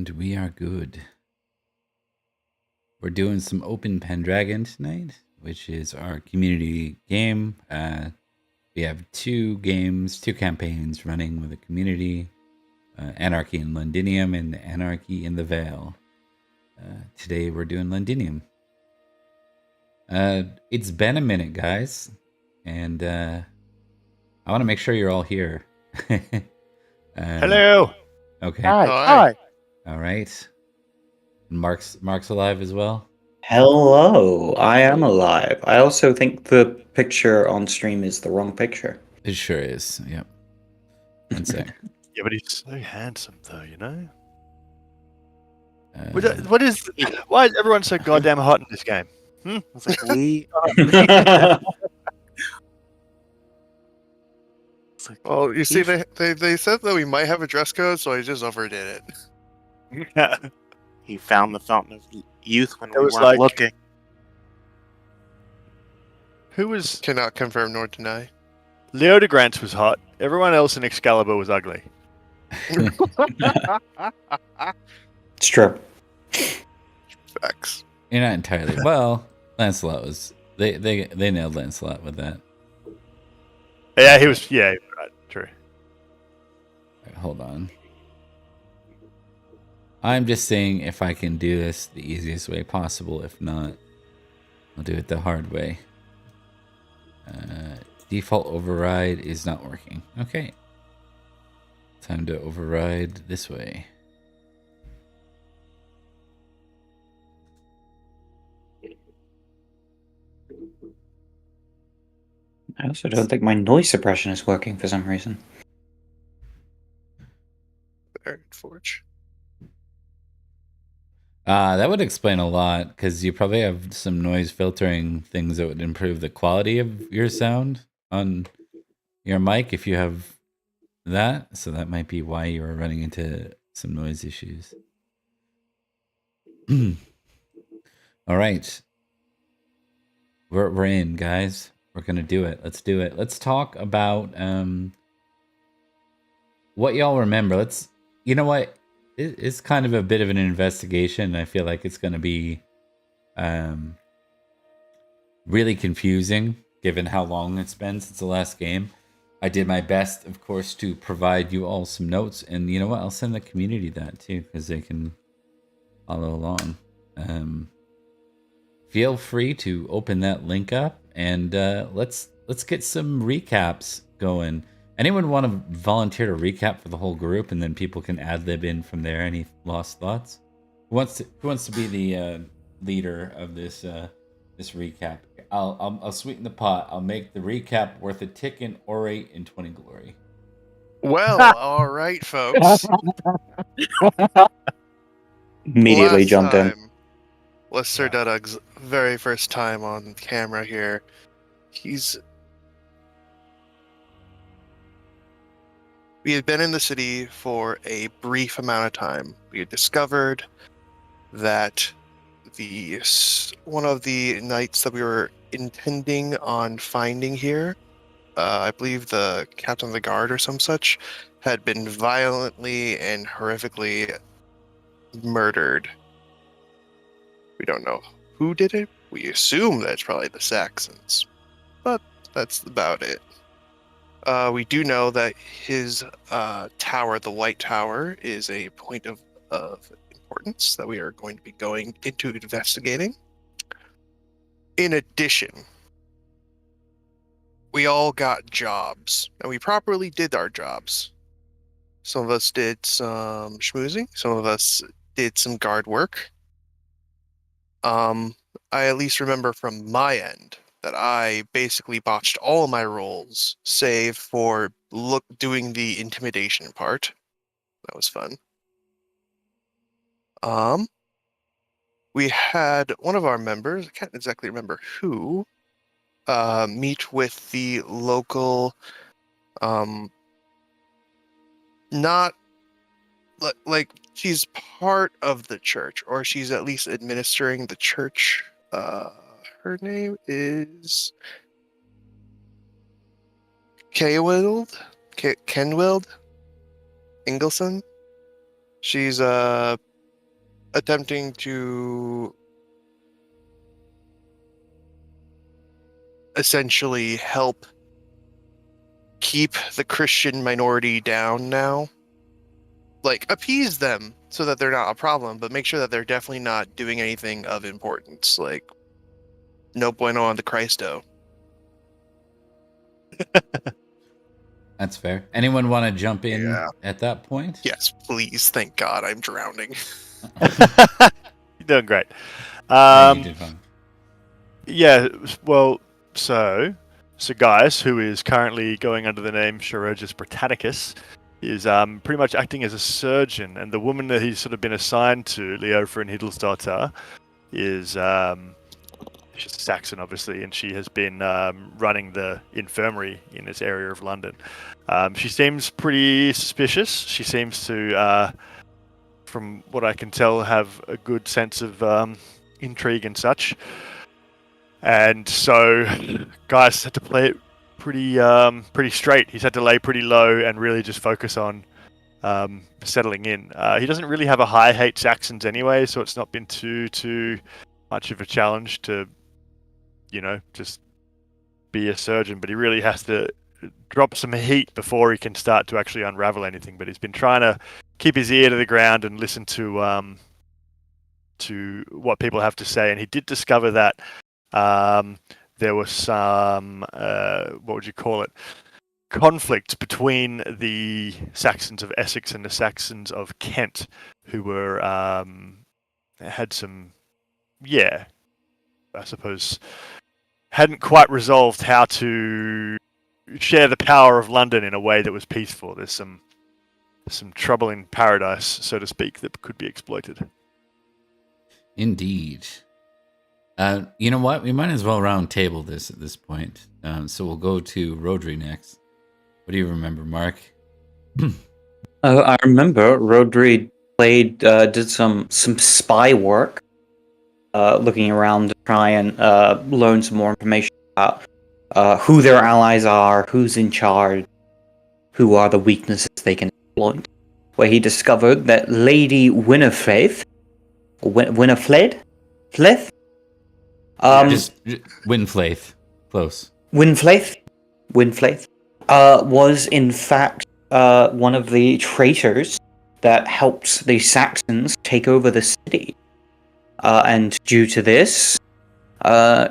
And we are good. We're doing some open Pendragon tonight, which is our community game. We have two games, two campaigns running with the community, Anarchy in Londinium and Anarchy in the Vale. Today we're doing Londinium. It's been a minute, guys, and I want to make sure you're all here. Hello. Okay. Hi. All right. Mark's alive as well. Hello, I am alive. I also think the picture on stream is the wrong picture. It sure is. Yep. One sec. Yeah, but he's so handsome, though, you know? Uh, Why is everyone so goddamn hot in this game? It's like, we It's like, Well, you see, they said that we might have a dress code, so I just overdid it. He found the fountain of youth when It we was weren't like- looking. who was... Cannot confirm nor deny. Leo de Grant was hot. Everyone else in Excalibur was ugly. It's true. Facts. You're not entirely. Well, Lancelot was. They nailed Lancelot with that. Yeah, he was... Yeah, right, true. Right, hold on. I'm just saying if I can do this the easiest way possible. If not, I'll do it the hard way. Default override is not working. Okay. Time to override this way. I also don't think my noise suppression is working for some reason. Very Forge. That would explain a lot because you probably have some noise filtering things that would improve the quality of your sound on your mic if you have that. So that might be why you are running into some noise issues. All right. We're in, guys. We're going to do it. Let's do it. Let's talk about what y'all remember. You know what? It's kind of a bit of an investigation. I feel like it's going to be really confusing given how long it's been since the last game. I did my best, of course, to provide you all some notes. And you know what? I'll send the community that too because they can follow along. Feel free to open that link up and let's get some recaps going. Anyone want to volunteer to recap for the whole group, and then people can ad lib in from there? Any lost thoughts? Who wants to be the leader of this recap? I'll sweeten the pot. I'll make the recap worth a tick in orate and 20 glory. Well, all right, folks. Immediately Last jumped in. time, was Sir Dudug's very first time on camera here. We had been in the city for a brief amount of time. We had discovered that one of the knights that we were intending on finding here, I believe the captain of the guard or some such, had been violently and horrifically murdered. We don't know who did it. We assume that it's probably the Saxons, but that's about it. We do know that his tower, the White Tower, is a point of importance that we are going to be going into investigating. In addition, we all got jobs, and we properly did our jobs. Some of us did some schmoozing. Some of us did some guard work. I at least remember from my end that I basically botched all of my rolls, save for doing the intimidation part. That was fun. We had one of our members, I can't exactly remember who, meet with the local, not like she's part of the church, or she's at least administering the church. Her name is Kenwild Ingleson. She's attempting to essentially help keep the Christian minority down now. Like, appease them so that they're not a problem, but make sure that they're definitely not doing anything of importance. Like, no bueno on the Christo. That's fair. Anyone want to jump in Yeah. at that point? Yes, please. Thank God I'm drowning. You're doing great. Yeah, you did fine. Yeah, well, so Gaius, who is currently going under the name Chirurgus Britannicus, is pretty much acting as a surgeon, and the woman that he's sort of been assigned to, Leofra Hiddlesdotter, is she's Saxon, obviously, and she has been running the infirmary in this area of London. She seems pretty suspicious. She seems to, from what I can tell, have a good sense of intrigue and such. And so, Gaius had to play it pretty straight. He's had to lay pretty low and really just focus on settling in. He doesn't really have a high hate Saxons anyway, so it's not been too much of a challenge to, just be a surgeon. But he really has to drop some heat before he can start to actually unravel anything. But he's been trying to keep his ear to the ground and listen to what people have to say. And he did discover that there was some, what would you call it, conflict between the Saxons of Essex and the Saxons of Kent, who were had some, I suppose, hadn't quite resolved how to share the power of London in a way that was peaceful. There's some trouble in paradise, so to speak, that could be exploited. Indeed. You know what? We might as well round table this at this point. So we'll go to Rodri next. What do you remember, Mark? I remember Rodri did some spy work, looking around to try and learn some more information about who their allies are, who's in charge, who are the weaknesses they can exploit. Where he discovered that Lady Winifred, Fleth? Just Winflaith. Close. Winflaith was in fact one of the traitors that helped the Saxons take over the city. And due to this,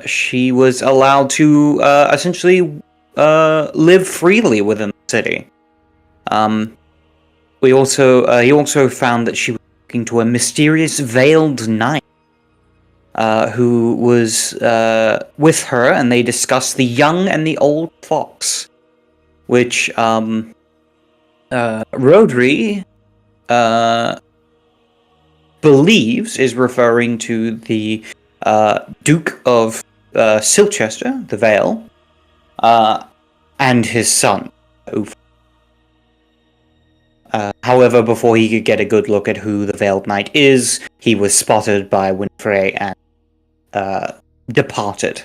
she was allowed to essentially live freely within the city. He also found that she was talking to a mysterious veiled knight who was with her, and they discussed the young and the old fox, which Rodri believes is referring to the Duke of Silchester, the Vale, and his son. However, before he could get a good look at who the Veiled Knight is, he was spotted by Winfrey and departed.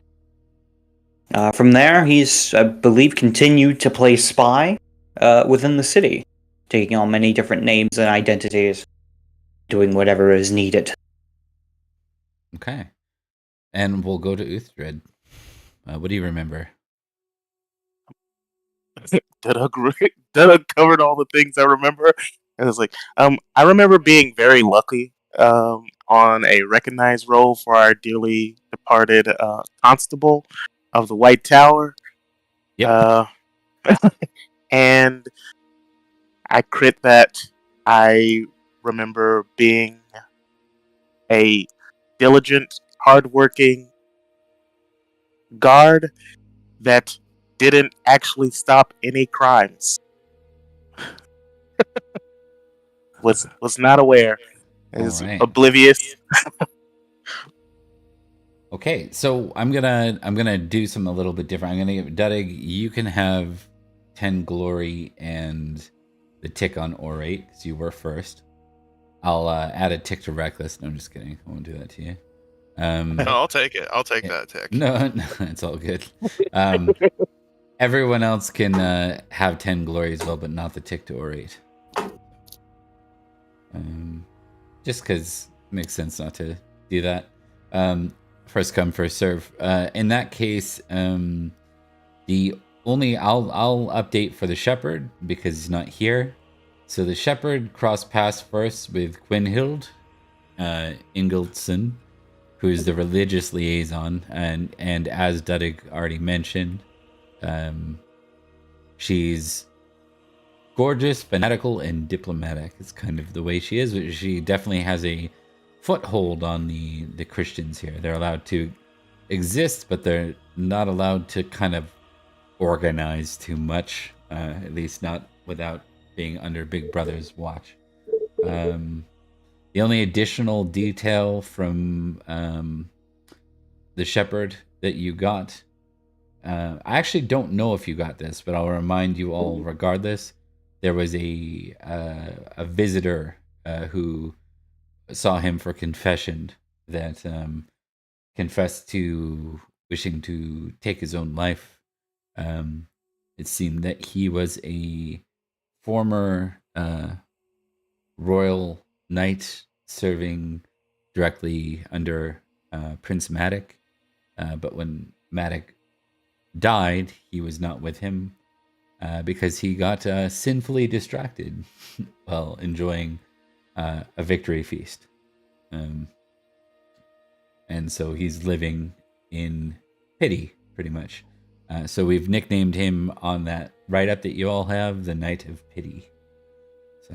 From there, he's, I believe, continued to play spy within the city, taking on many different names and identities, doing whatever is needed. Okay. And we'll go to Uthred. What do you remember? Doug covered all the things I remember. And it's like, I remember being very lucky on a recognized role for our dearly departed constable of the White Tower. Yep. And I crit that. I remember being a diligent, hardworking guard that didn't actually stop any crimes. was not aware. Is All right. oblivious. Okay, so I'm gonna do something a little bit different. I'm gonna give Dudig, you can have 10 glory and the tick on orate because you were first. I'll add a tick to reckless. No, I'm just kidding. I won't do that to you. No, I'll take it. I'll take that tick. No, it's all good. Everyone else can have 10 glory as well, but not the tick to orate. Just because makes sense not to do that. First come, first serve. In that case, the only I'll update for the shepherd because he's not here. So the shepherd crossed paths first with Quinhild Ingildson, who's the religious liaison, and as Dudig already mentioned, she's gorgeous, fanatical, and diplomatic. It's kind of the way she is. She definitely has a foothold on the Christians here. They're allowed to exist, but they're not allowed to kind of organize too much, at least not without being under Big Brother's watch. The only additional detail from the shepherd that you got, I actually don't know if you got this, but I'll remind you all regardless. There was a visitor who saw him for confession that confessed to wishing to take his own life. It seemed that he was a former royal knight serving directly under Prince Matic, but when Matic died, he was not with him because he got sinfully distracted while enjoying a victory feast. And so he's living in pity, pretty much. So we've nicknamed him on that write-up that you all have, the Knight of Pity. So,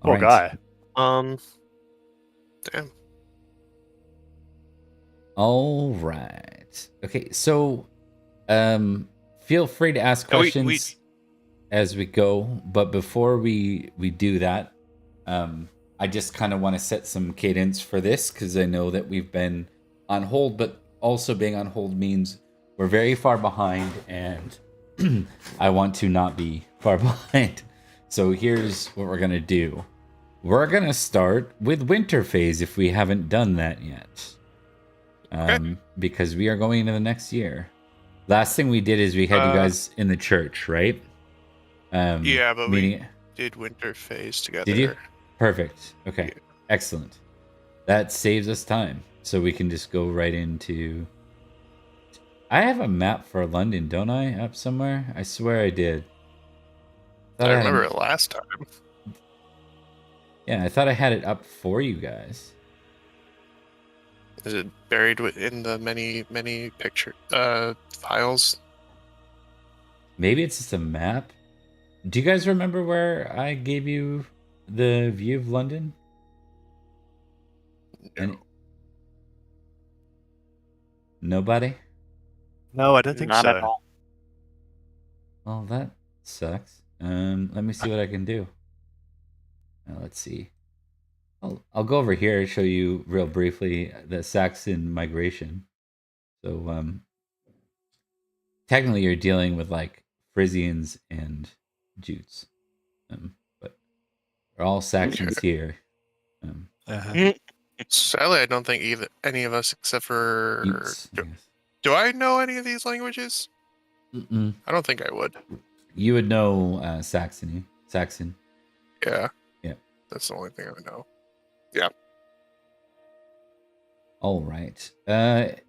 Poor all right. guy. Damn. All right. Okay, so feel free to ask No, questions as we go, but before we do that, I just kind of want to set some cadence for this because I know that we've been on hold, but also being on hold means we're very far behind, and I want to not be far behind. So here's what we're gonna do. We're gonna start with winter phase if we haven't done that yet. Because we are going into the next year. Last thing we did is we had you guys in the church, right? Yeah, but meaning, we did winter phase together. did you? Perfect. Okay. Yeah. Excellent. That saves us time. So we can just go right into... I have a map for London, don't I? Up somewhere? I swear I did. I remember it last time. Yeah, I thought I had it up for you guys. Is it buried in the many picture files? Maybe it's just a map. Do you guys remember where I gave you the view of London? No. Nobody? No, I don't think Not so. at all. Well, that sucks. Let me see what I can do. Let's see. I'll go over here and show you real briefly the Saxon migration. So, technically, you're dealing with like Frisians and Jutes, but we're all Saxons here. Sadly, I don't think any of us, except for Utes, I guess. do I know any of these languages? Mm-mm. I don't think I would. You would know Saxon. Yeah. Yeah. That's the only thing I would know. All right.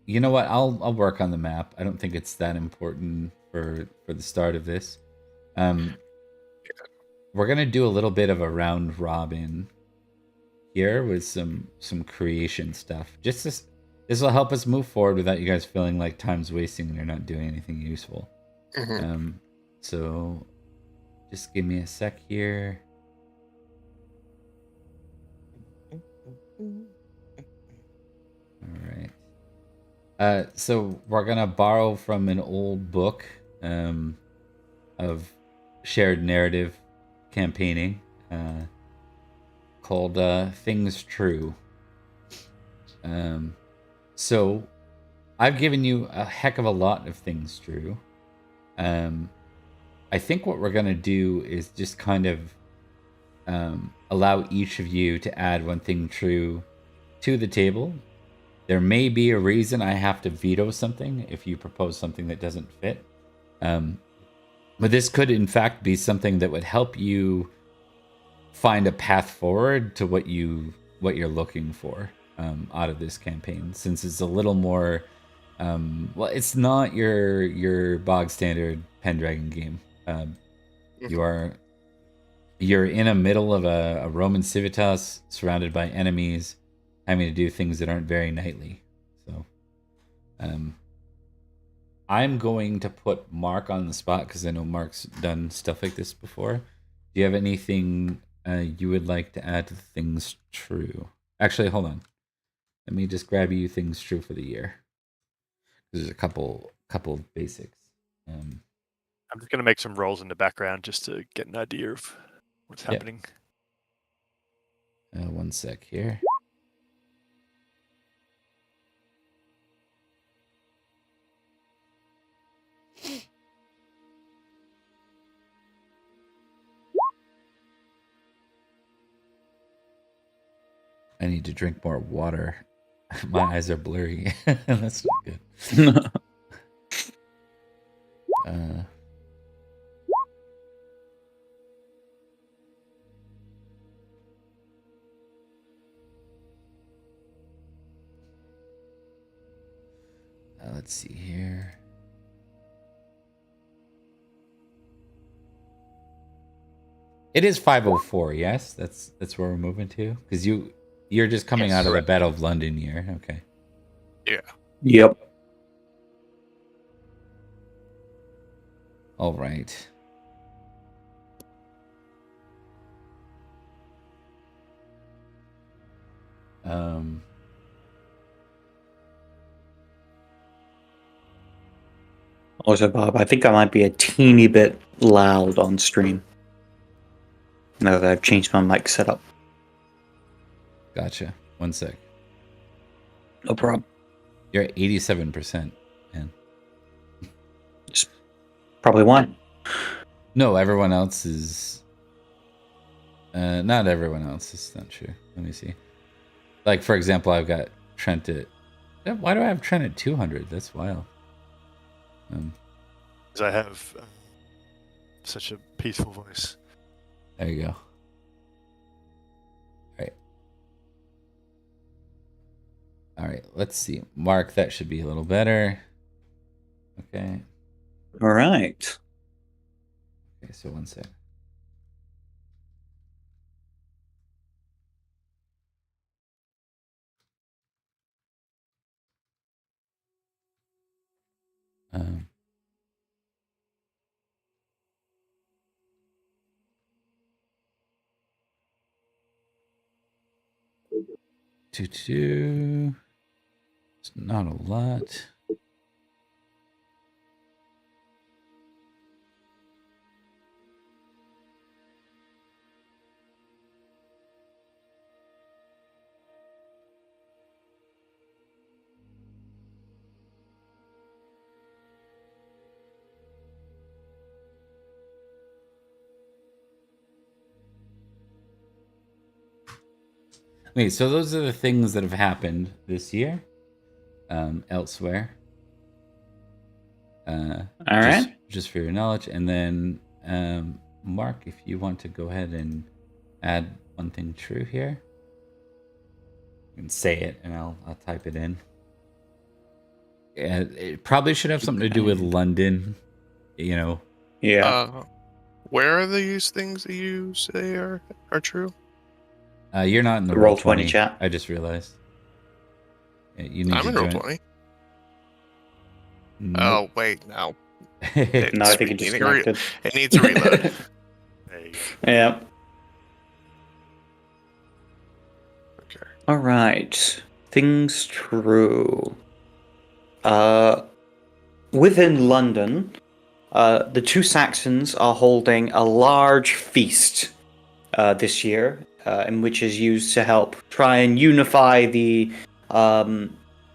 You know what? I'll work on the map. I don't think it's that important for the start of this. We're gonna do a little bit of a round robin here with some creation stuff. Just this will help us move forward without you guys feeling like time's wasting and you're not doing anything useful. Mhm. So just give me a sec here. All right. So we're gonna borrow from an old book of shared narrative campaigning called Things True. So I've given you a heck of a lot of things true. I think what we're gonna do is just kind of allow each of you to add one thing true to the table. There may be a reason I have to veto something if you propose something that doesn't fit. But this could, in fact, be something that would help you find a path forward to what you're looking for out of this campaign, since it's a little more well, it's not your bog standard Pendragon game. You're in a middle of a Roman civitas surrounded by enemies, having to do things that aren't very knightly. So I'm going to put Mark on the spot because I know Mark's done stuff like this before. Do you have anything you would like to add to the things true? Actually, hold on. Let me just grab you things true for the year. There's a couple of basics. I'm just going to make some rolls in the background just to get an idea of what's happening. One sec here. I need to drink more water. My eyes are blurry. That's not good. Let's see here. It is 5:04. Yes, that's where we're moving to. Because you're just coming out of the Battle of London year. Okay. Yeah. Yep. All right. Also, Bob, I think I might be a teeny bit loud on stream. Now that I've changed my mic setup. Gotcha. One sec. No problem. You're at 87%, man. Probably why. No, everyone else is. Not everyone else is not true. Let me see. Like, for example, I've got Trent at. Why do I have Trent at 200? That's wild. Because I have such a peaceful voice. There you go. All right. Let's see. Mark, that should be a little better. Okay. All right. Okay, so one sec. Two. It's not a lot. Wait, so those are the things that have happened this year, elsewhere. All right. Just for your knowledge, and then Mark, if you want to go ahead and add one thing true here, you can say it, and I'll type it in. Yeah, it probably should have something to do with London, you know. Yeah. Where are these things that you say are true? You're not in the Roll20 chat. I just realized. You need I'm to in join. Roll20. Nope. Oh, wait, no. No, I think it disconnected. It needs a reload. There you go. Yeah. Okay. All right. Things true. Within London, the two Saxons are holding a large feast this year, in which is used to help try and unify the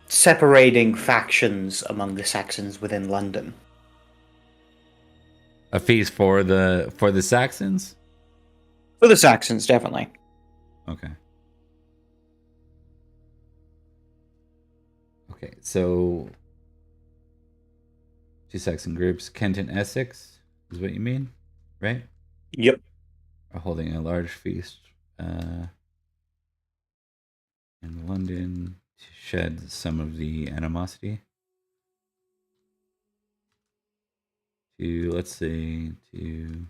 separating factions among the Saxons within London. A feast for the Saxons? For the Saxons, definitely. Okay. Okay, so two Saxon groups, Kent and Essex is what you mean, right? Yep. are holding a large feast in London to shed some of the animosity. To let's say to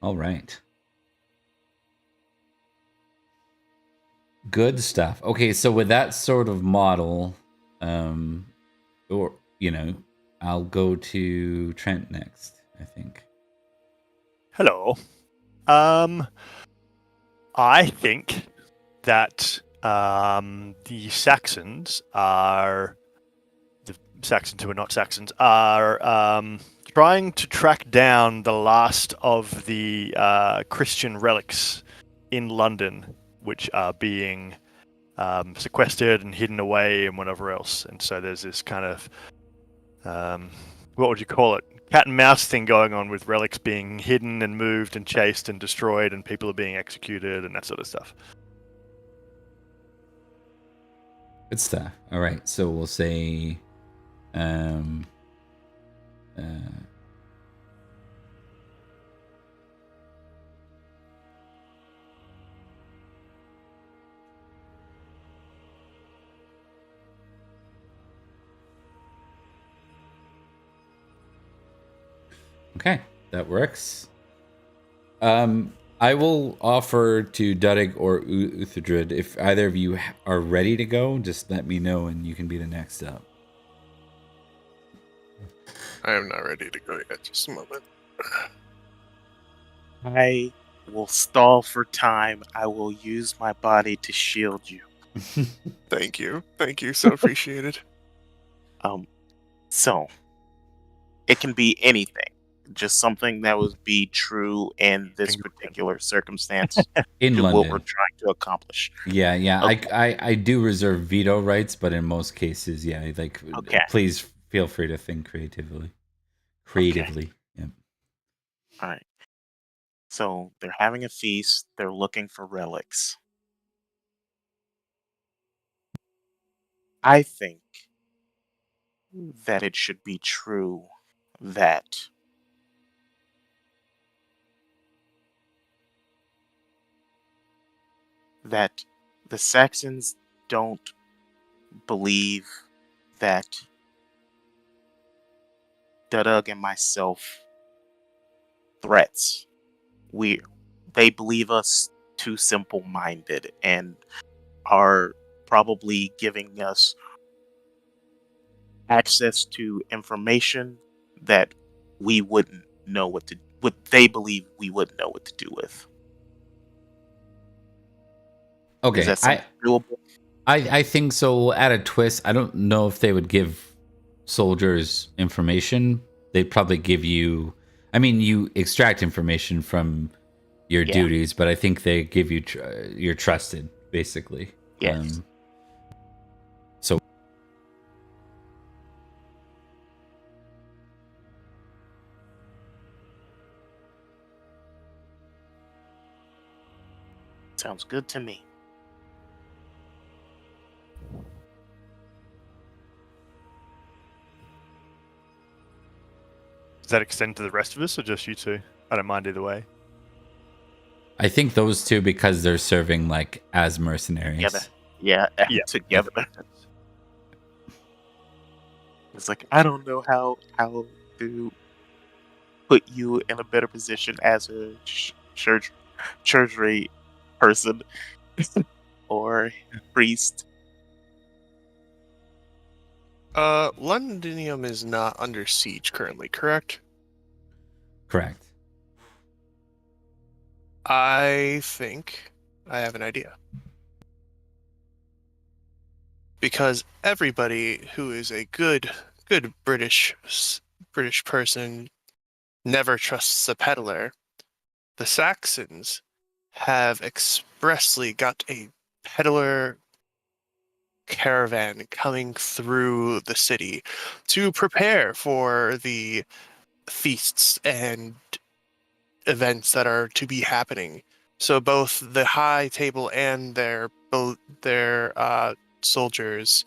all right. Good stuff. Okay, so with that sort of model, or I'll go to Trent next, I think. Hello. I think that the Saxons are the Saxons who are not Saxons are trying to track down the last of the Christian relics in London, which are being sequestered and hidden away and whatever else. And so there's this kind of what would you call it? Cat and mouse thing going on with relics being hidden and moved and chased and destroyed, and people are being executed and that sort of stuff. Good stuff. All right, so we'll say, okay, that works. I will offer to Dudig or Uthadrid, if either of you are ready to go, just let me know and you can be the next up. I am not ready to go yet. Just a moment. I will stall for time. I will use my body to shield you. Thank you. Thank you. So appreciated. So it can be anything. Just something that would be true in this particular circumstance In to what London. we're trying to accomplish. Yeah. Okay. I do reserve veto rights, but in most cases, yeah, like Okay. please feel free to think creatively. Yeah. All right. So they're having a feast. They're looking for relics. I think that it should be true that the Saxons don't believe that Dudug and myself threats. They believe us too simple-minded and are probably giving us access to information that we wouldn't know what they believe we wouldn't know what to do with. Okay, Is that something doable? I think so. We'll add a twist. I don't know if they would give soldiers information. They'd probably give you. I mean, you extract information from your Yeah. duties, but I think they give you you're trusted, basically. Yes. So Sounds good to me. Does that extend to the rest of us or just you two? I don't mind either way. I think those two, because they're serving like as mercenaries. Together. Yeah. Yeah. Together. It's like I don't know how to put you in a better position as a church person or priest. Londinium is not under siege currently, correct? Correct. I think I have an idea. Because everybody who is a good British person never trusts a peddler. The Saxons have expressly got a peddler caravan coming through the city to prepare for the feasts and events that are to be happening. So both the high table and their soldiers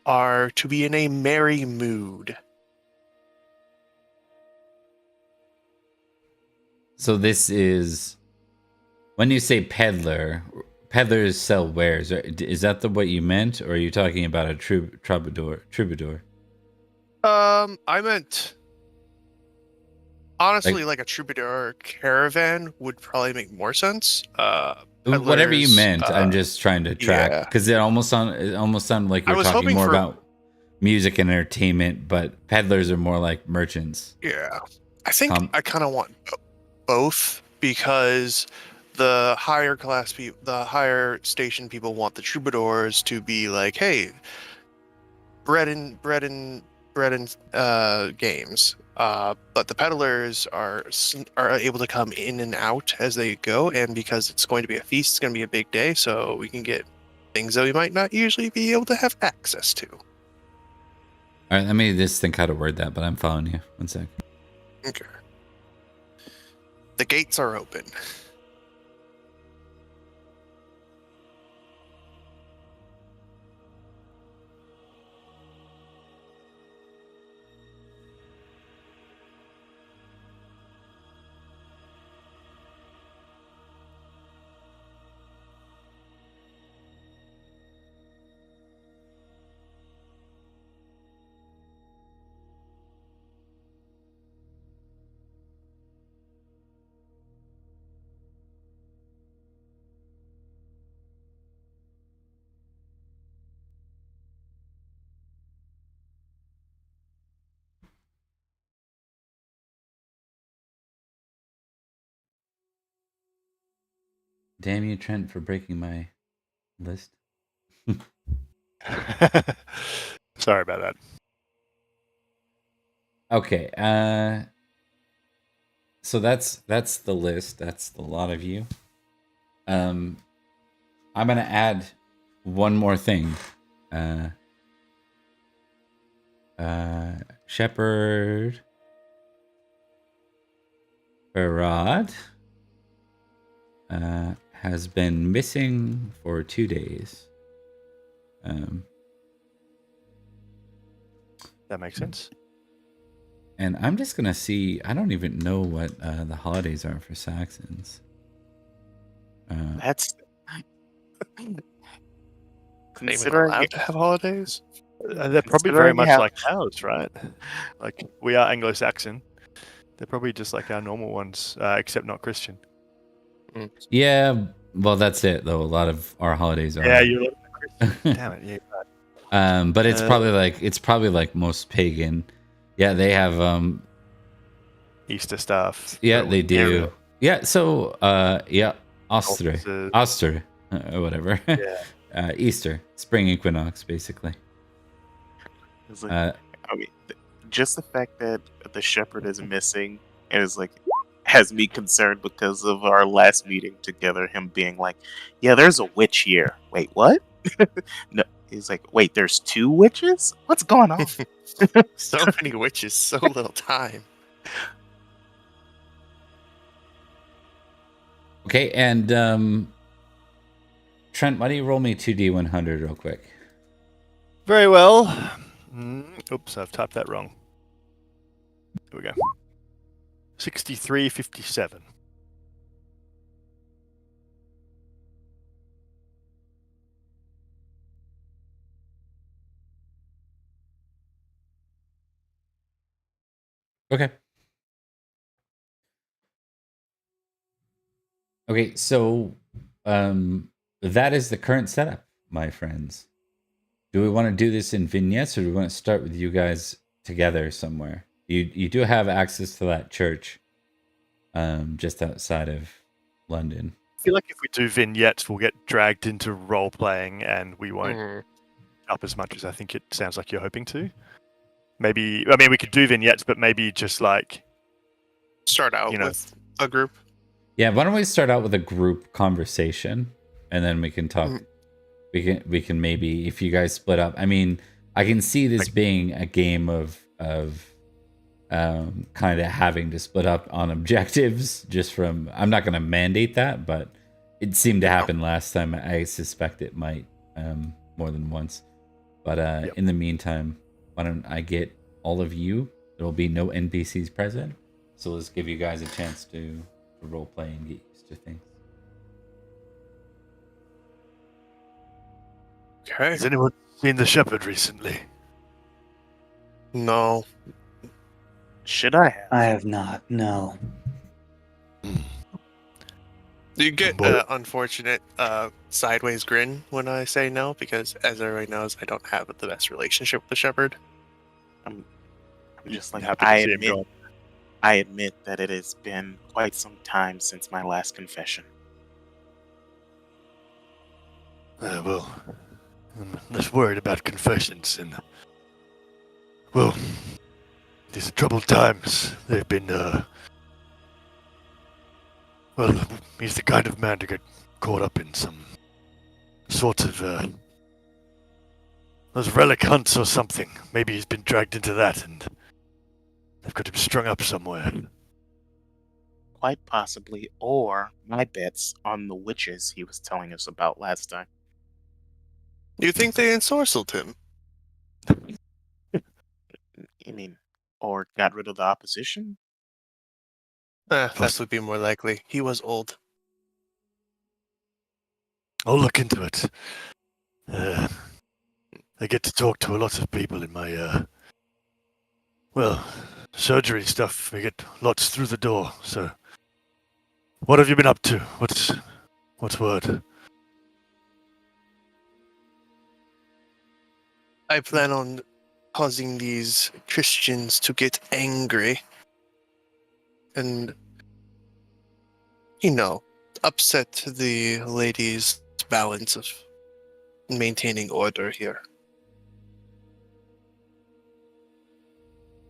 are to be in a merry mood. So this is when you say peddler. Peddlers sell wares. Is that what you meant, or are you talking about a troubadour? Troubadour. I meant honestly, like a troubadour caravan would probably make more sense. Whatever you Peddlers, meant, I'm just trying to track yeah. because it almost sounded like I you were was talking hoping more for- about music and entertainment, but peddlers are more like merchants. Yeah, I think I kind of want both because the higher class people, the higher station people want the troubadours to be like, hey, bread and games. But the peddlers are able to come in and out as they go, and because it's going to be a feast, it's going to be a big day, so we can get things that we might not usually be able to have access to. All right, let me just think how to word that, but I'm following you. One sec. Okay. The gates are open. Damn you, Trent, for breaking my list. Sorry about that. Okay. So that's the list. That's the lot of you. I'm gonna add one more thing. Shepherd Farad has been missing for 2 days. That makes sense. And I'm just gonna see. I don't even know what the holidays are for Saxons. That's Not even considering allowed to have holidays. They're probably very much like ours, right? Like we are Anglo-Saxon. They're probably just like our normal ones, except not Christian. Yeah, well, that's it though. A lot of our holidays are. Yeah, you're Christian. Damn it, yeah. Right. But it's probably like most pagan. Yeah, they have Easter stuff. Yeah, but they do. with Yeah, so yeah, Oster, solstices. Oster, or whatever. Yeah. Easter, spring equinox, basically. It's like, I mean, just the fact that the shepherd is missing is like has me concerned because of our last meeting together. Him being like, "Yeah, there's a witch here." Wait, what? No, he's like, "Wait, there's 2 witches? What's going on?" So many witches, so little time. Okay, and Trent, why don't you roll me 2d100 real quick? Very well. Oops, I've typed that wrong. Here we go. 6357. Okay. Okay, so that is the current setup, my friends. Do we want to do this in vignettes, or do we want to start with you guys together somewhere? You do have access to that church, just outside of London. I feel like if we do vignettes, we'll get dragged into role playing, and we won't up as much as I think it sounds like you're hoping to. Maybe, I mean, we could do vignettes, but maybe just like Start out with a group. Yeah, why don't we start out with a group conversation, and then we can talk. We can maybe, if you guys split up. I mean, I can see this being a game of kind of having to split up on objectives. Just from, I'm not going to mandate that, but it seemed to happen last time. I suspect it might more than once. But Yep. in the meantime, why don't I get all of you? There will be no NPCs present, so let's give you guys a chance to role play and get used to things. Okay. Has anyone seen the shepherd recently? No. Should I have? I have not. No. You get Boy. unfortunate sideways grin when I say no, because as everybody knows, I don't have the best relationship with the shepherd. I'm I'm just like, happy to I see him admit, go. I admit that it has been quite some time since my last confession. Well, I'm less worried about confessions, and well, these are troubled times. They've been, well, he's the kind of man to get caught up in some sort of, those relic hunts or something. Maybe he's been dragged into that, and they've got him strung up somewhere. Quite possibly, or my bet's on the witches he was telling us about last time. Do you think they ensorcelled him? I mean, or got rid of the opposition? That would be more likely. He was old. I'll look into it. I get to talk to a lot of people in my, well, surgery stuff. We get lots through the door, so. What have you been up to? What's word? I plan on causing these Christians to get angry and, upset the ladies' balance of maintaining order here.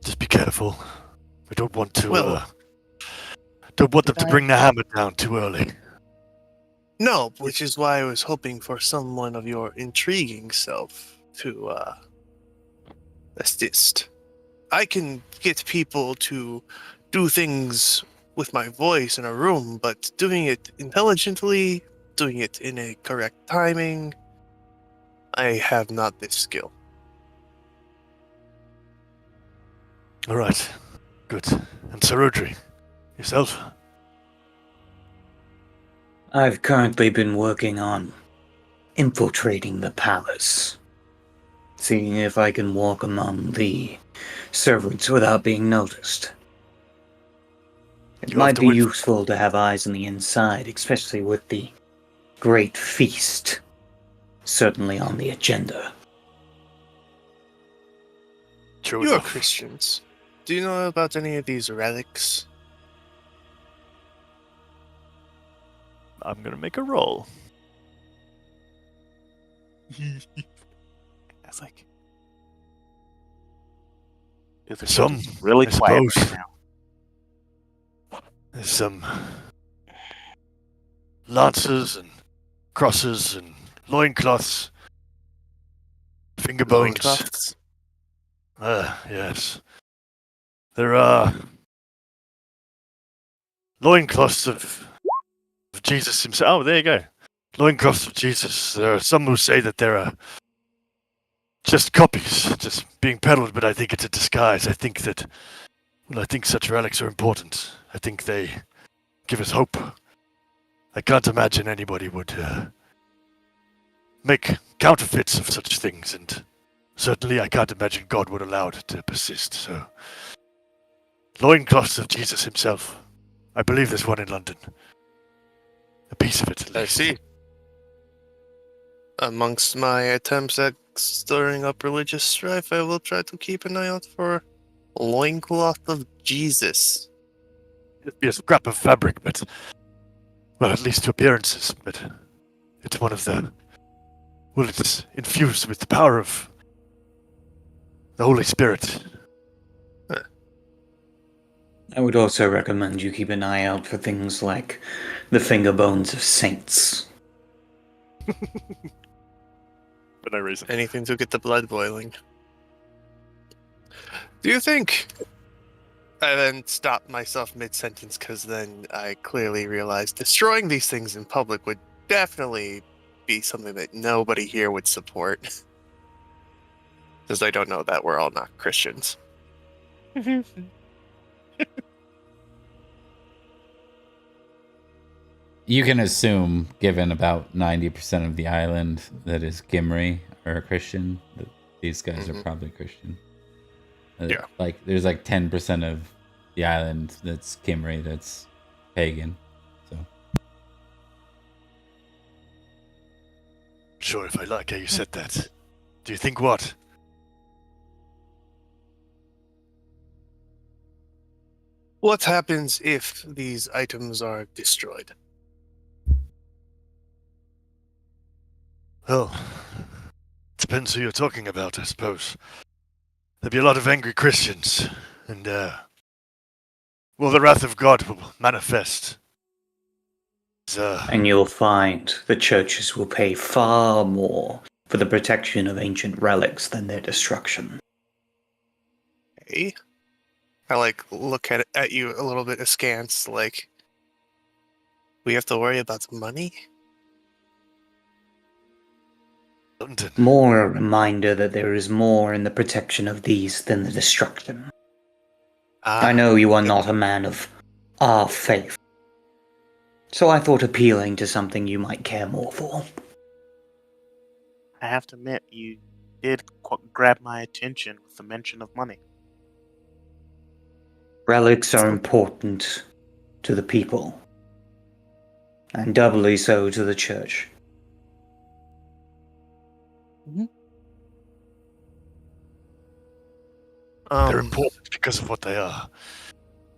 Just be careful. We don't want to, Well, don't want them to bring the hammer down too early. No, which is why I was hoping for someone of your intriguing self to assist. I can get people to do things with my voice in a room, but doing it intelligently, doing it in a correct timing, I have not this skill. All right. Good. And Sarudri, yourself? I've currently been working on infiltrating the palace, seeing if I can walk among the servants without being noticed. It You have might to be wait for- useful to have eyes on the inside, especially with the great feast certainly on the agenda. True You are enough. Christians. Do you know about any of these relics? I'm gonna make a roll. That's like, it's Some, really I quiet right suppose. now. There's some lances and crosses and loincloths, finger bones. Loincloths? Yes. There are loincloths of Jesus himself. Oh, there you go. Loincloths of Jesus. There are some who say that there are just copies, just being peddled, but I think it's a disguise. I think such relics are important. I think they give us hope. I can't imagine anybody would make counterfeits of such things, and certainly I can't imagine God would allow it to persist. So, loincloths of Jesus himself. I believe there's one in London. A piece of it, at I least. see. Amongst my attempts at stirring up religious strife, I will try to keep an eye out for loincloth of Jesus. It'd be a scrap of fabric, but, well, at least to appearances. But it's one of the. Well, it's infused with the power of the Holy Spirit. I would also recommend you keep an eye out for things like the finger bones of saints. For no reason. Anything to get the blood boiling. Do you think? I then stopped myself mid-sentence because then I clearly realized destroying these things in public would definitely be something that nobody here would support. Because they don't know that we're all not Christians. You can assume, given about 90% of the island that is Gimri or Christian, that these guys are probably Christian. Yeah. Like, there's like 10% of the island that's Gimri that's pagan. So. Sure, if I like how you said that. Do you think what? What happens if these items are destroyed? Well, depends who you're talking about, I suppose. There'll be a lot of angry Christians, and, well, the wrath of God will manifest. And you'll find the churches will pay far more for the protection of ancient relics than their destruction. Hey? I look at you a little bit askance, like, we have to worry about money? London. More a reminder that there is more in the protection of these than the destruction. I know you are not a man of our faith, so I thought appealing to something you might care more for. I have to admit, you did grab my attention with the mention of money. Relics are important to the people, and doubly so to the church. They're important because of what they are.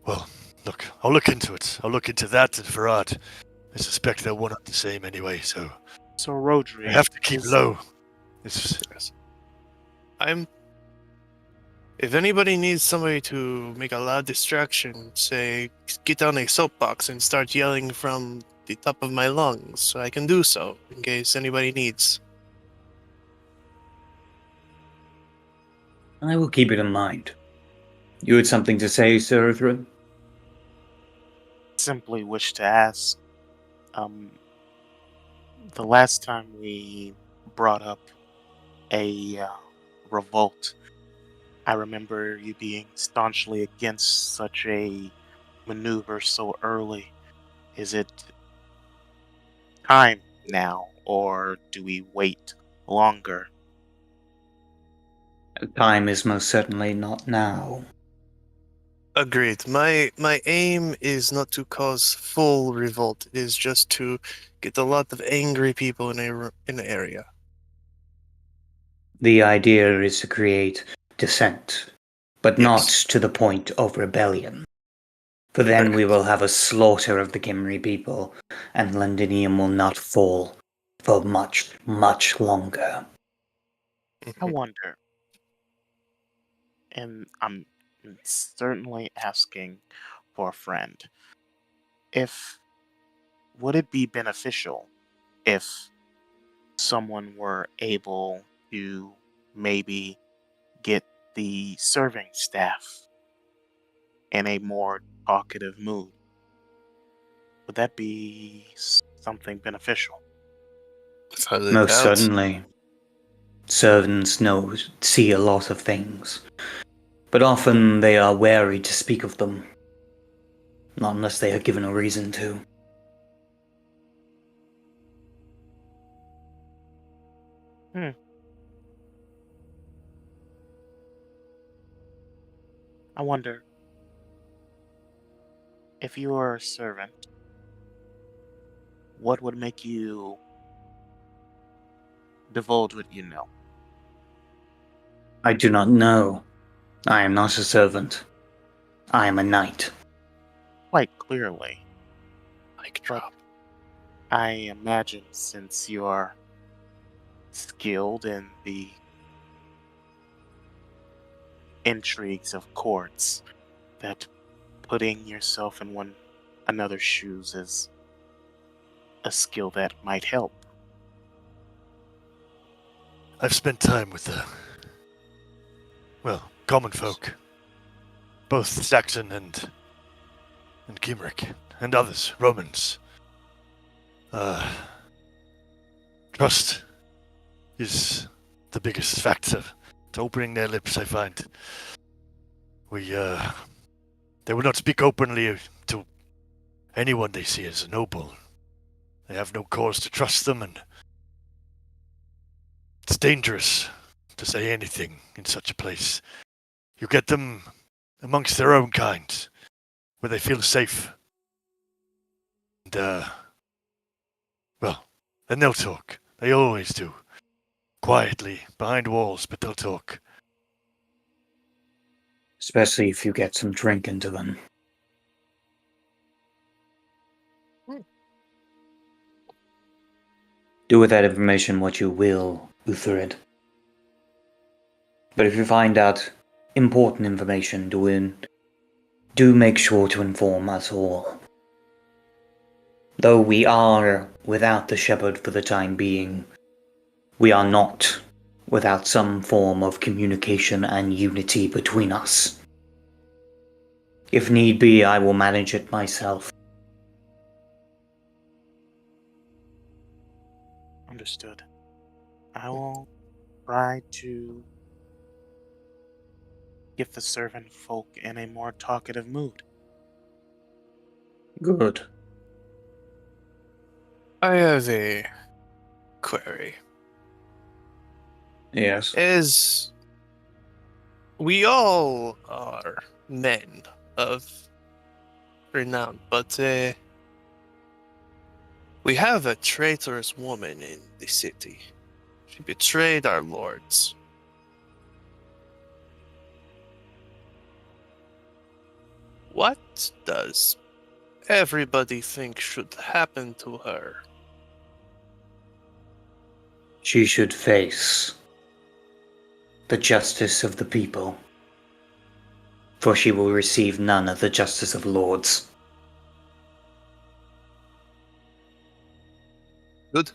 Well, look, I'll look into it. I'll look into that and Farad. I suspect they're one and the same anyway, so So, Rodri, I have to keep low. If anybody needs somebody to make a loud distraction, say, get on a soapbox and start yelling from the top of my lungs, I can do so, in case anybody needs. I will keep it in mind. You had something to say, Sir Uthrin? simply wish to ask, the last time we brought up a revolt, I remember you being staunchly against such a maneuver so early. Is it time now, or do we wait longer? Time is most certainly not now. Agreed. My aim is not to cause full revolt. It is just to get a lot of angry people in the area. The idea is to create dissent, but not Yes. to the point of rebellion. For then we will have a slaughter of the Gimri people, and Londinium will not fall for much, much longer. I wonder, and I'm certainly asking for a friend, would it be beneficial if someone were able to maybe get the serving staff in a more talkative mood? Would that be something beneficial? Without a Most doubt. certainly. Servants see a lot of things, but often they are wary to speak of them, not unless they are given a reason to. I wonder, if you were a servant, what would make you divulge what you know? I do not know. I am not a servant. I am a knight. Quite clearly. Mic drop. I imagine since you're skilled in the intrigues of courts, that putting yourself in one another's shoes is a skill that might help. I've spent time with common folk. Both Saxon and Kimric, and others, Romans. Trust is the biggest factor to opening their lips, I find. They will not speak openly to anyone they see as a noble. They have no cause to trust them, and it's dangerous to say anything in such a place. You get them amongst their own kind, where they feel safe. And, well, then they'll talk. They always do. Quietly, behind walls, but they'll talk. Especially if you get some drink into them. Do with that information what you will, Uthered. But if you find out important information, do make sure to inform us all. Though we are without the shepherd for the time being, we are not without some form of communication and unity between us. If need be, I will manage it myself. Understood. I will try to get the servant folk in a more talkative mood. Good. I have a query. Yes. As we all are men of renown, but we have a traitorous woman in the city. She betrayed our lords. What does everybody think should happen to her? She should face the justice of the people, for she will receive none of the justice of lords. Good.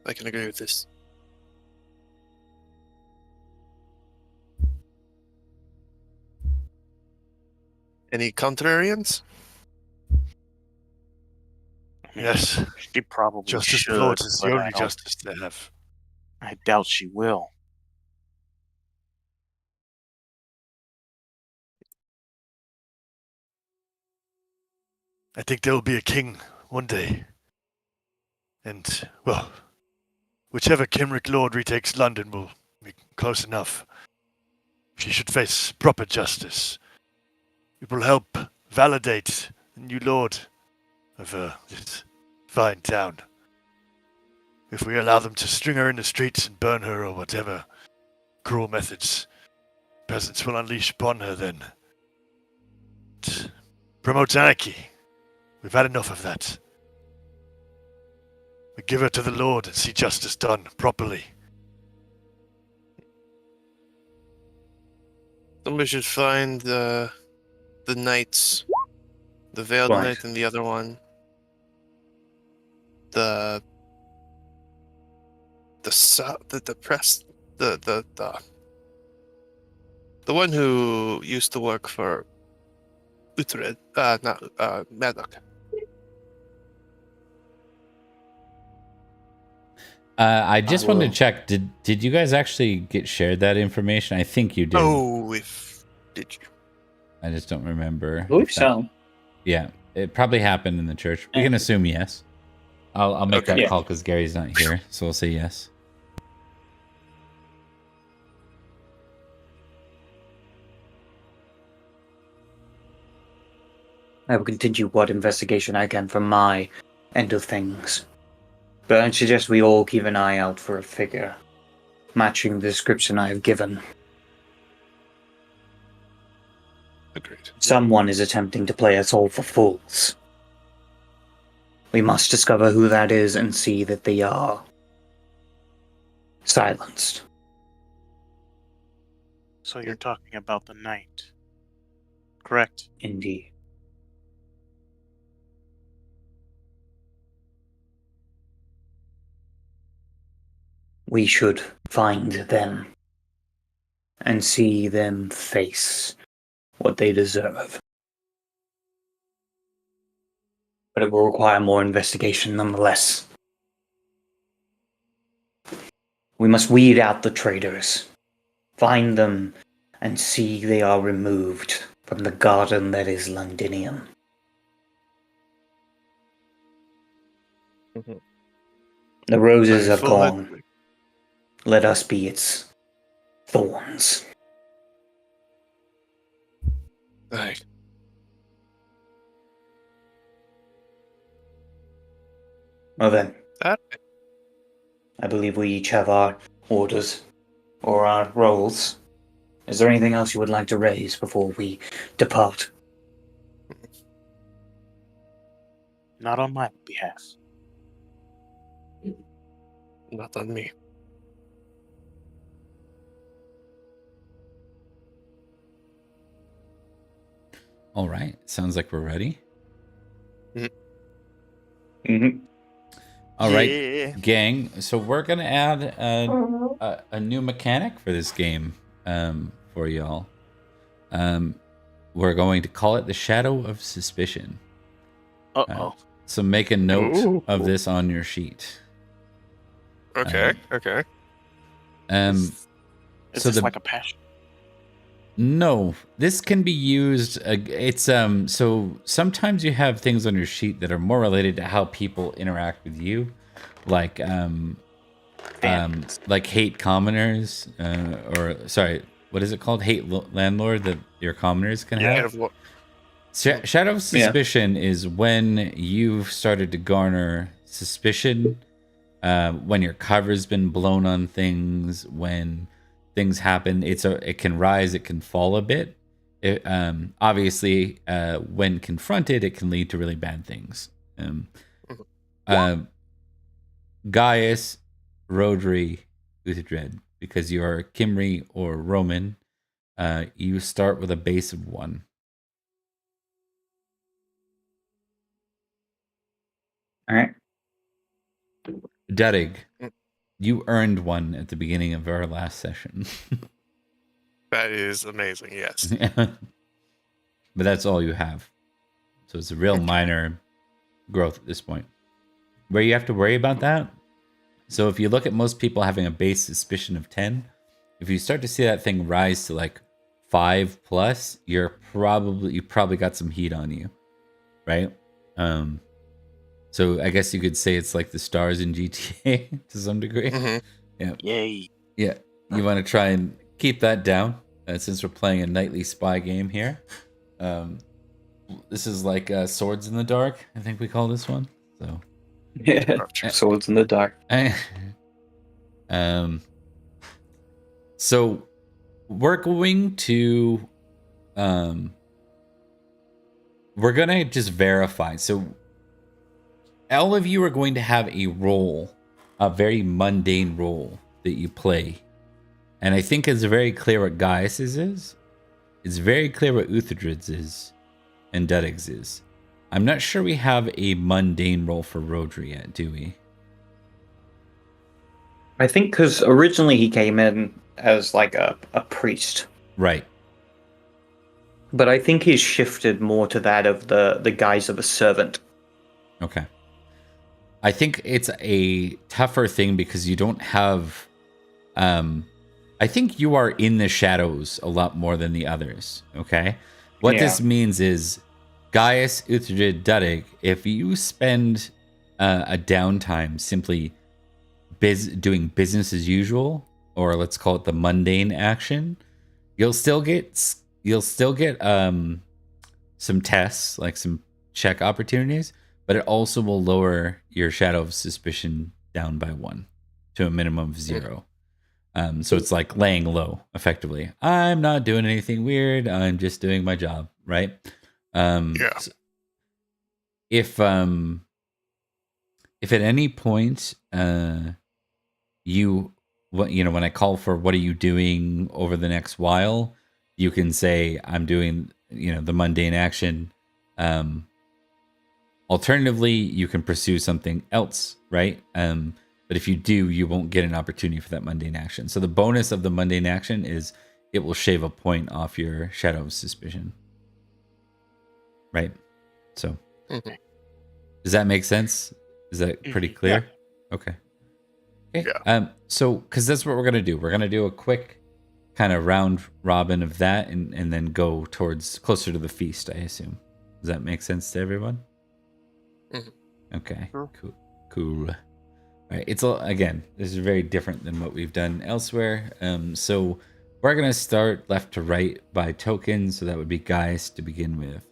I can agree with this. Any contrarians? I mean, Yes, she probably justice should, of lords is the but only justice they have. I doubt she will. I think there will be a king one day. And, well, whichever Kimrick Lord retakes London will be close enough. She should face proper justice. It will help validate the new lord of this fine town. If we allow them to string her in the streets and burn her or whatever cruel methods peasants will unleash upon her, then it promotes anarchy. We've had enough of that. We give her to the Lord and see justice done properly. Somebody should find the knights, the veiled Right. knight and the other one. The one who used to work for Utrecht, Maddock. I just wanted will. to check. Did you guys actually get shared that information? I think you did. Oh, did you? I just don't remember. I believe if that- so. Yeah, it probably happened in the church. We can assume yes. I'll make Okay. that Yeah. call because Gary's not here, so we'll say yes. I will continue what investigation I can from my end of things. But I suggest we all keep an eye out for a figure matching the description I have given. Agreed. Someone is attempting to play us all for fools. We must discover who that is and see that they are silenced. So you're talking about the knight, correct? Indeed. We should find them and see them face what they deserve. But it will require more investigation nonetheless. We must weed out the traitors find them, and see they are removed from the garden that is Londinium. Mhm. The roses My are full gone. head- Let us be its thorns. Right. Well then, That I believe we each have our orders or our roles. Is there anything else you would like to raise before we depart? Not on my behalf. not on me. All right. Sounds like we're ready. Mm-hmm. All right, Yeah. gang. So we're gonna add a new mechanic for this game for y'all. We're going to call it the Shadow of Suspicion. Uh-oh. So make a note Ooh. of this on your sheet. Okay. Okay. Is so this the- like a passion? No, this can be used. It's So sometimes you have things on your sheet that are more related to how people interact with you, like like hate commoners, or sorry, what is it called? Hate landlord that your commoners can Yeah. have. Kind of what? Shadow of Suspicion is when you've started to garner suspicion, when your cover's been blown on things, when things happen. It can rise, it can fall a bit. Obviously, when confronted, it can lead to really bad things. Gaius, Rodri, Uthadred, because you're Kimri or Roman, you start with a base of 1. All right. Dudig, Mm. you earned 1 at the beginning of our last session. That is amazing. Yes. But that's all you have. So it's a real minor growth at this point. Where you have to worry about that. So if you look at most people having a base suspicion of 10, if you start to see that thing rise to like 5 plus, you probably got some heat on you, right? So I guess you could say it's like the stars in GTA to some degree. Mhm. Yeah. Yay. Yeah. You want to try and keep that down, since we're playing a nightly spy game here. This is like Swords in the Dark, I think we call this one. So Yeah. Swords in the dark. So we're going to we're gonna just verify. So all of you are going to have a role, a very mundane role that you play. And I think it's very clear what Gaius's is. It's very clear what Uthadrid's is and Dudig's is. I'm not sure we have a mundane role for Rodri yet, do we? I think because originally he came in as like a priest, Right. but I think he's shifted more to that of the guise of a servant. Okay. I think it's a tougher thing because you don't have I think you are in the shadows a lot more than the others, okay? What this means is Gaius, Uthadrid, Dudig, if you spend a downtime simply doing business as usual, or let's call it the mundane action, you'll still get some tests, like some check opportunities, but it also will lower your shadow of suspicion down by 1 to a minimum of 0. So it's like laying low, effectively. I'm not doing anything weird. I'm just doing my job, right? Yeah. So if at any point when I call for what are you doing over the next while, you can say I'm doing the mundane action. Alternatively, you can pursue something else, right? But if you do, you won't get an opportunity for that mundane action. So the bonus of the mundane action is it will shave a point off your shadow of suspicion. Right? So Mhm. does that make sense? Is that pretty clear? Yeah. Okay. Yeah. So because that's what we're gonna do. We're gonna do a quick kind of round robin of that, and then go towards closer to the feast, I assume. Does that make sense to everyone? Mhm. Okay, Sure. cool. All right, it's all, again, this is very different than what we've done elsewhere. So we're gonna start left to right by tokens, so that would be Gaius to begin with.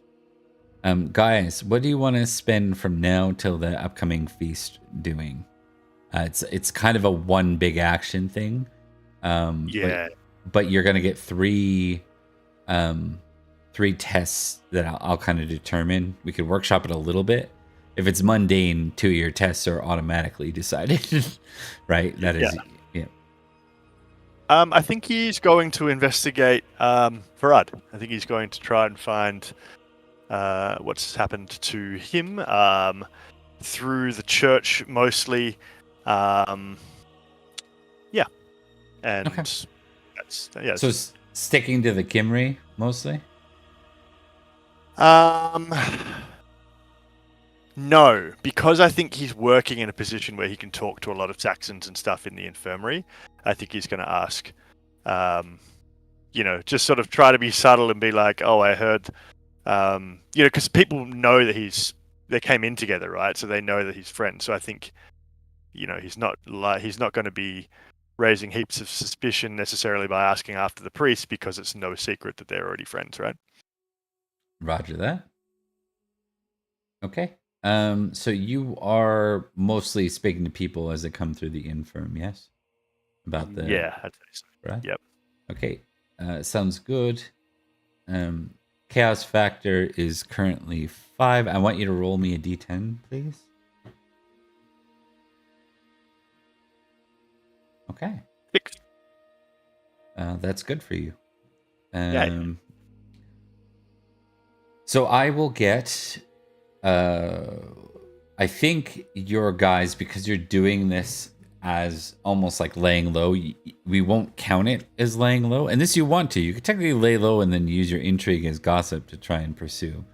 Gaius, what do you want to spend from now till the upcoming feast doing? It's kind of a one big action thing. Yeah. But you're gonna get three tests that I'll kind of determine. We could workshop it a little bit. If it's mundane, 2 of your tests are automatically decided, right? That is, yeah. I think he's going to investigate Farad. I think he's going to try and find what's happened to him through the church mostly. Yeah, and Okay. that's So sticking to the Kimri mostly. No, because I think he's working in a position where he can talk to a lot of Saxons and stuff in the infirmary. I think he's going to ask, just sort of try to be subtle and be like, "Oh, I heard," because people know that they came in together, right? So they know that he's friends. So I think, he's not going to be raising heaps of suspicion necessarily by asking after the priest, because it's no secret that they're already friends, right? Roger that. Okay. So you are mostly speaking to people as they come through the infirm, yes? About the Yeah, I'd say so. right? Yep. Okay. Sounds good. Chaos factor is currently 5. I want you to roll me a d10, please. Okay. 6. That's good for you. Yay. So I will get. I think your guys, because you're doing this as almost like laying low, we won't count it as laying low. And this you want to. You could technically lay low and then use your intrigue as gossip to try and pursue.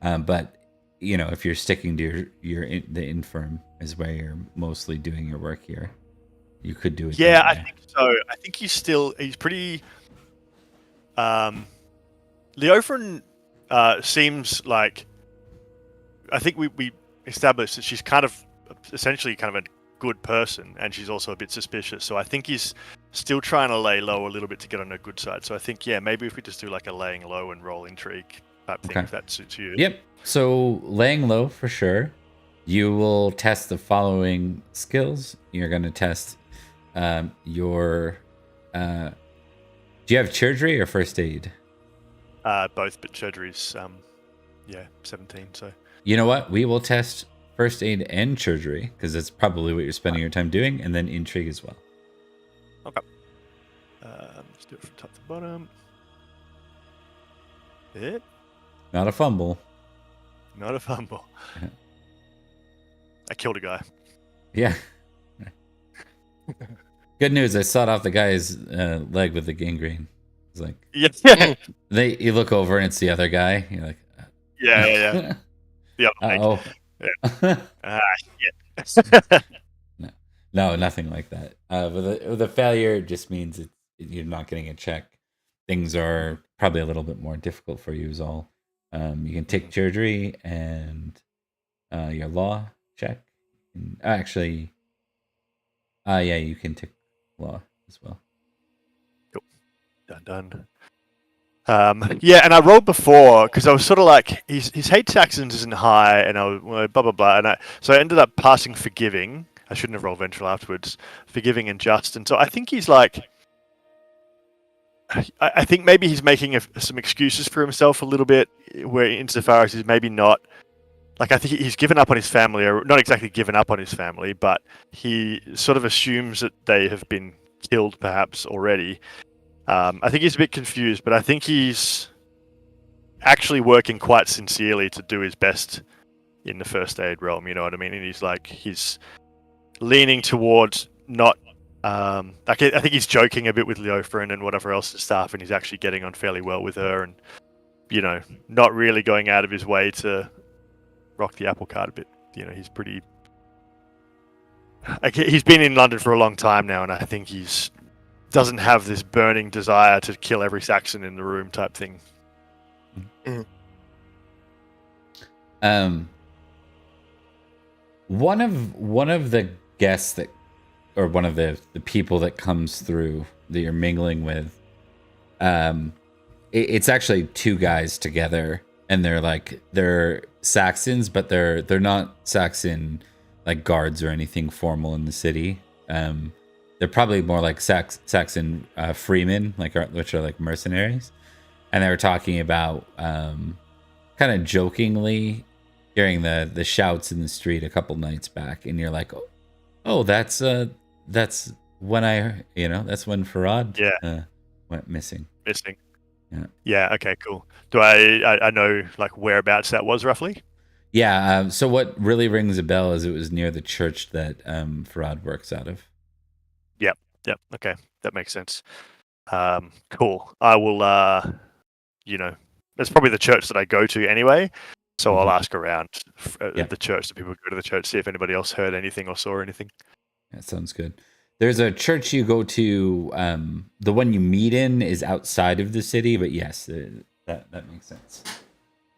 But if you're sticking to the infirm is where you're mostly doing your work here, you could do it. Yeah, I think so. I think he's pretty. Leofrin seems like. I think we established that she's kind of essentially kind of a good person, and she's also a bit suspicious. So I think he's still trying to lay low a little bit to get on her good side. So I think, maybe if we just do like a laying low and roll intrigue type thing, if that suits you. Yep. So laying low for sure. You will test the following skills. You're going to test your. Do you have surgery or first aid? Both, but surgery's 17. So. You know what? We will test first aid and surgery, because that's probably what you're spending your time doing, and then intrigue as well. Okay. Let's do it from top to bottom. Hit. Not a fumble. Not a fumble. I killed a guy. Yeah. Good news. I sawed off the guy's leg with the gangrene. It's like, Yeah. you look over and it's the other guy. You're like, Yeah. The other oh. shit. No, nothing like that. With a failure, it just means you're not getting a check. Things are probably a little bit more difficult for you is all. You can take surgery and your law check. And, actually, you can take law as well. Cool. Done. And I rolled before because I was sort of like his hate Saxons isn't high, and I was blah blah blah, and so I ended up passing forgiving. I shouldn't have rolled vengeful afterwards. Forgiving and just, and so I think he's like. I think maybe he's making some excuses for himself a little bit, where insofar as he's maybe not. Like, I think he's given up on his family, or not exactly given up on his family, but he sort of assumes that they have been killed, perhaps already. I think he's a bit confused, but I think he's actually working quite sincerely to do his best in the first aid realm. You know what I mean? And he's leaning towards not. I think he's joking a bit with Leofrin and whatever else and stuff, and he's actually getting on fairly well with her, and not really going out of his way to rock the apple cart a bit. He's pretty. He's been in London for a long time now, and I think he's doesn't have this burning desire to kill every Saxon in the room type thing. One of the guests that, or one of the people that comes through that you're mingling with, it's actually two guys together, and they're Saxons, but they're not Saxon like guards or anything formal in the city. They're probably more like Saxon freemen, which are like mercenaries. And they were talking about kind of jokingly hearing the shouts in the street a couple nights back, and you're like, oh, that's when that's when Farad went missing. Yeah. Okay. Cool. Do I know like whereabouts that was roughly? Yeah. So what really rings a bell is it was near the church that Farad works out of. Yep. Okay, that makes sense. Cool. I will. It's probably the church that I go to anyway. So I'll ask around at the church, the people who go to the church, see if anybody else heard anything or saw anything. That sounds good. There's a church you go to. The one you meet in is outside of the city, but yes, that makes sense.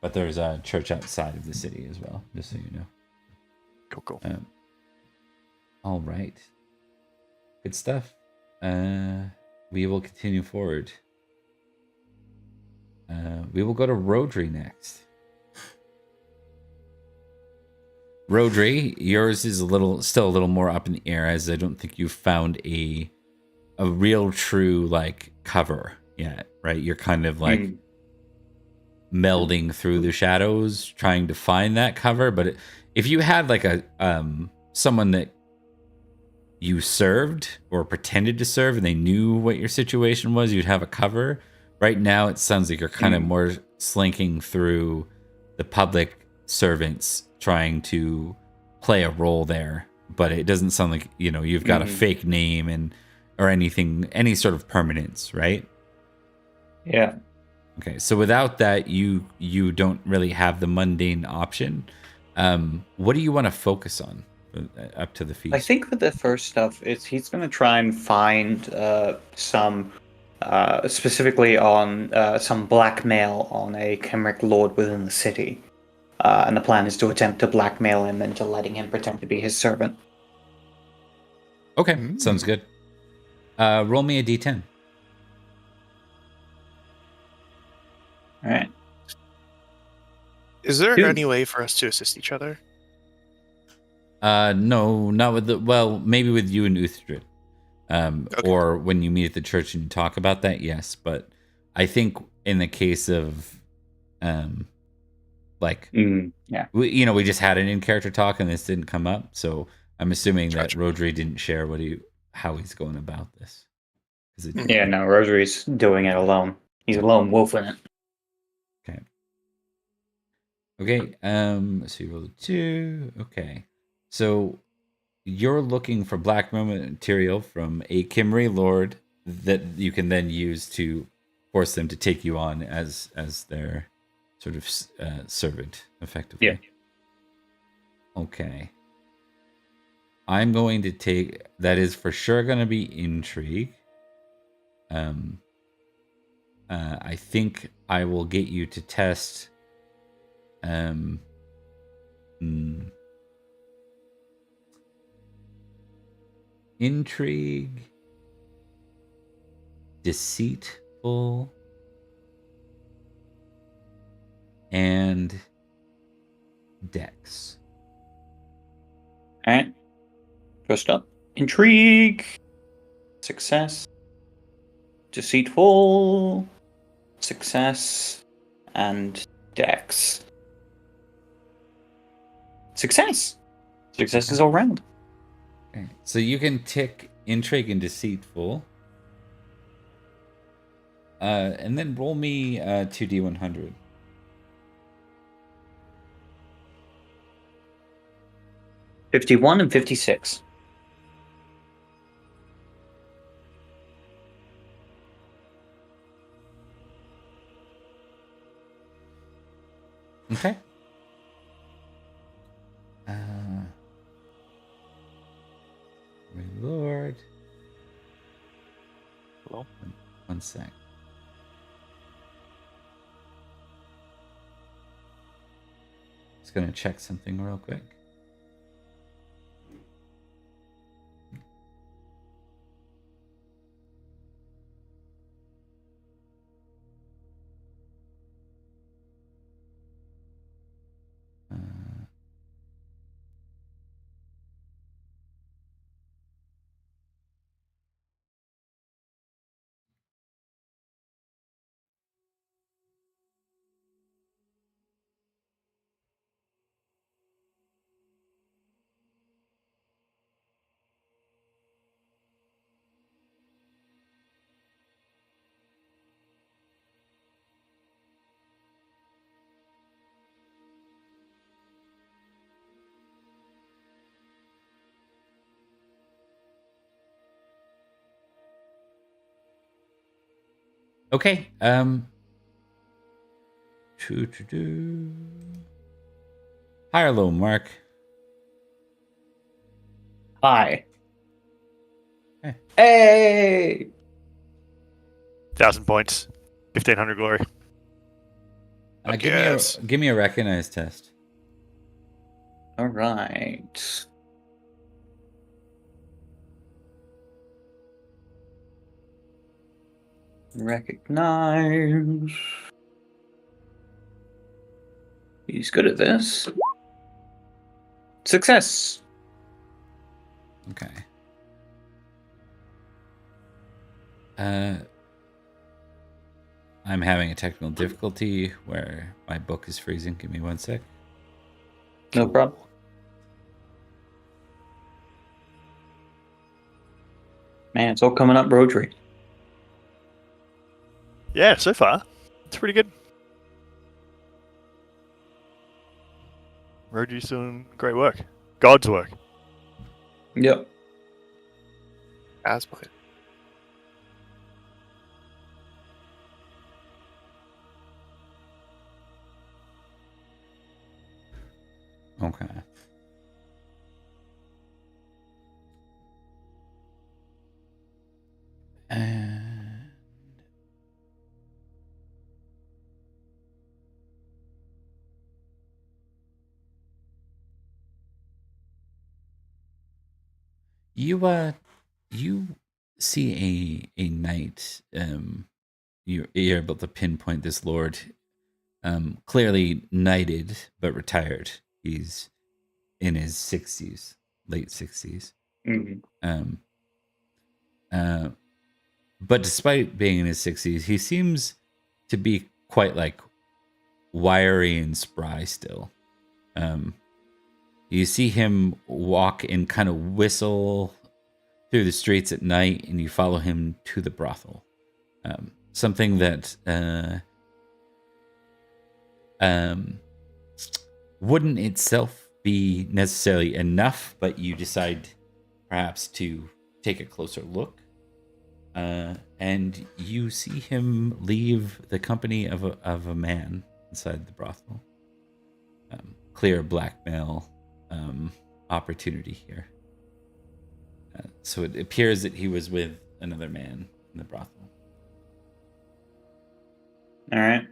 But there's a church outside of the city as well, just so you know. Cool. All right. Good stuff. We will continue forward. We will go to Rodri next. Rodri, yours is still a little more up in the air, as I don't think you've found a real true like cover yet, right? You're kind of like melding through the shadows, trying to find that cover. But if you had like a someone that you served or pretended to serve and they knew what your situation was, you'd have a cover. Right now, it sounds like you're kind of more slinking through the public servants trying to play a role there, but it doesn't sound like, you've got a fake name or anything, any sort of permanence, right? Yeah. Okay, so without that, you don't really have the mundane option. What do you want to focus on up to the feast? I think with the first stuff, he's going to try and find some, specifically on some blackmail on a Chimeric lord within the city. And the plan is to attempt to blackmail him into letting him pretend to be his servant. Okay, sounds good. Roll me a d10. All right. Is there any way for us to assist each other? No, not with maybe with you and Uthred. Okay. Or when you meet at the church and you talk about that, yes. But I think in the case of, we just had an in-character talk and this didn't come up, so I'm assuming that Rodri didn't share how he's going about this. No, Rodri's doing it alone. He's a lone wolf in it. Okay. So you rolled a 2. Okay. So you're looking for black material from a Kimri lord that you can then use to force them to take you on as their sort of servant, effectively. Yeah. Okay. I'm going to take that is for sure going to be intrigue. I think I will get you to test. Intrigue, deceitful, and dex. All right. First up, intrigue, success, deceitful, success, and dex. Success. Success is all round. Okay. So you can tick intrigue and deceitful. And then roll me 2d100. $51 and $56. Okay. My lord. 1 sec. Just gonna check something real quick. Okay. Hi or low, Mark. Hi. Hey. Hey! 1,000 points. 1,500 glory. Fuck Give yes. me a recognize test. All right. Recognize. He's good at this. Success. Okay. I'm having a technical difficulty where my book is freezing. Give me 1 sec. No problem. Man, it's all coming up Rotary. Yeah, so far. It's pretty good. Roger's doing great work. God's work. Yep. As mine. Okay. And you see a knight. You're able to pinpoint this lord. Clearly knighted but retired. He's in his 60s, late 60s. Mhm. But despite being in his 60s, he seems to be quite like wiry and spry still. You see him walk and kind of whistle through the streets at night, and you follow him to the brothel. Something that wouldn't itself be necessarily enough, but you decide perhaps to take a closer look. And you see him leave the company of a man inside the brothel. Clear blackmail opportunity here. So it appears that he was with another man in the brothel. All right.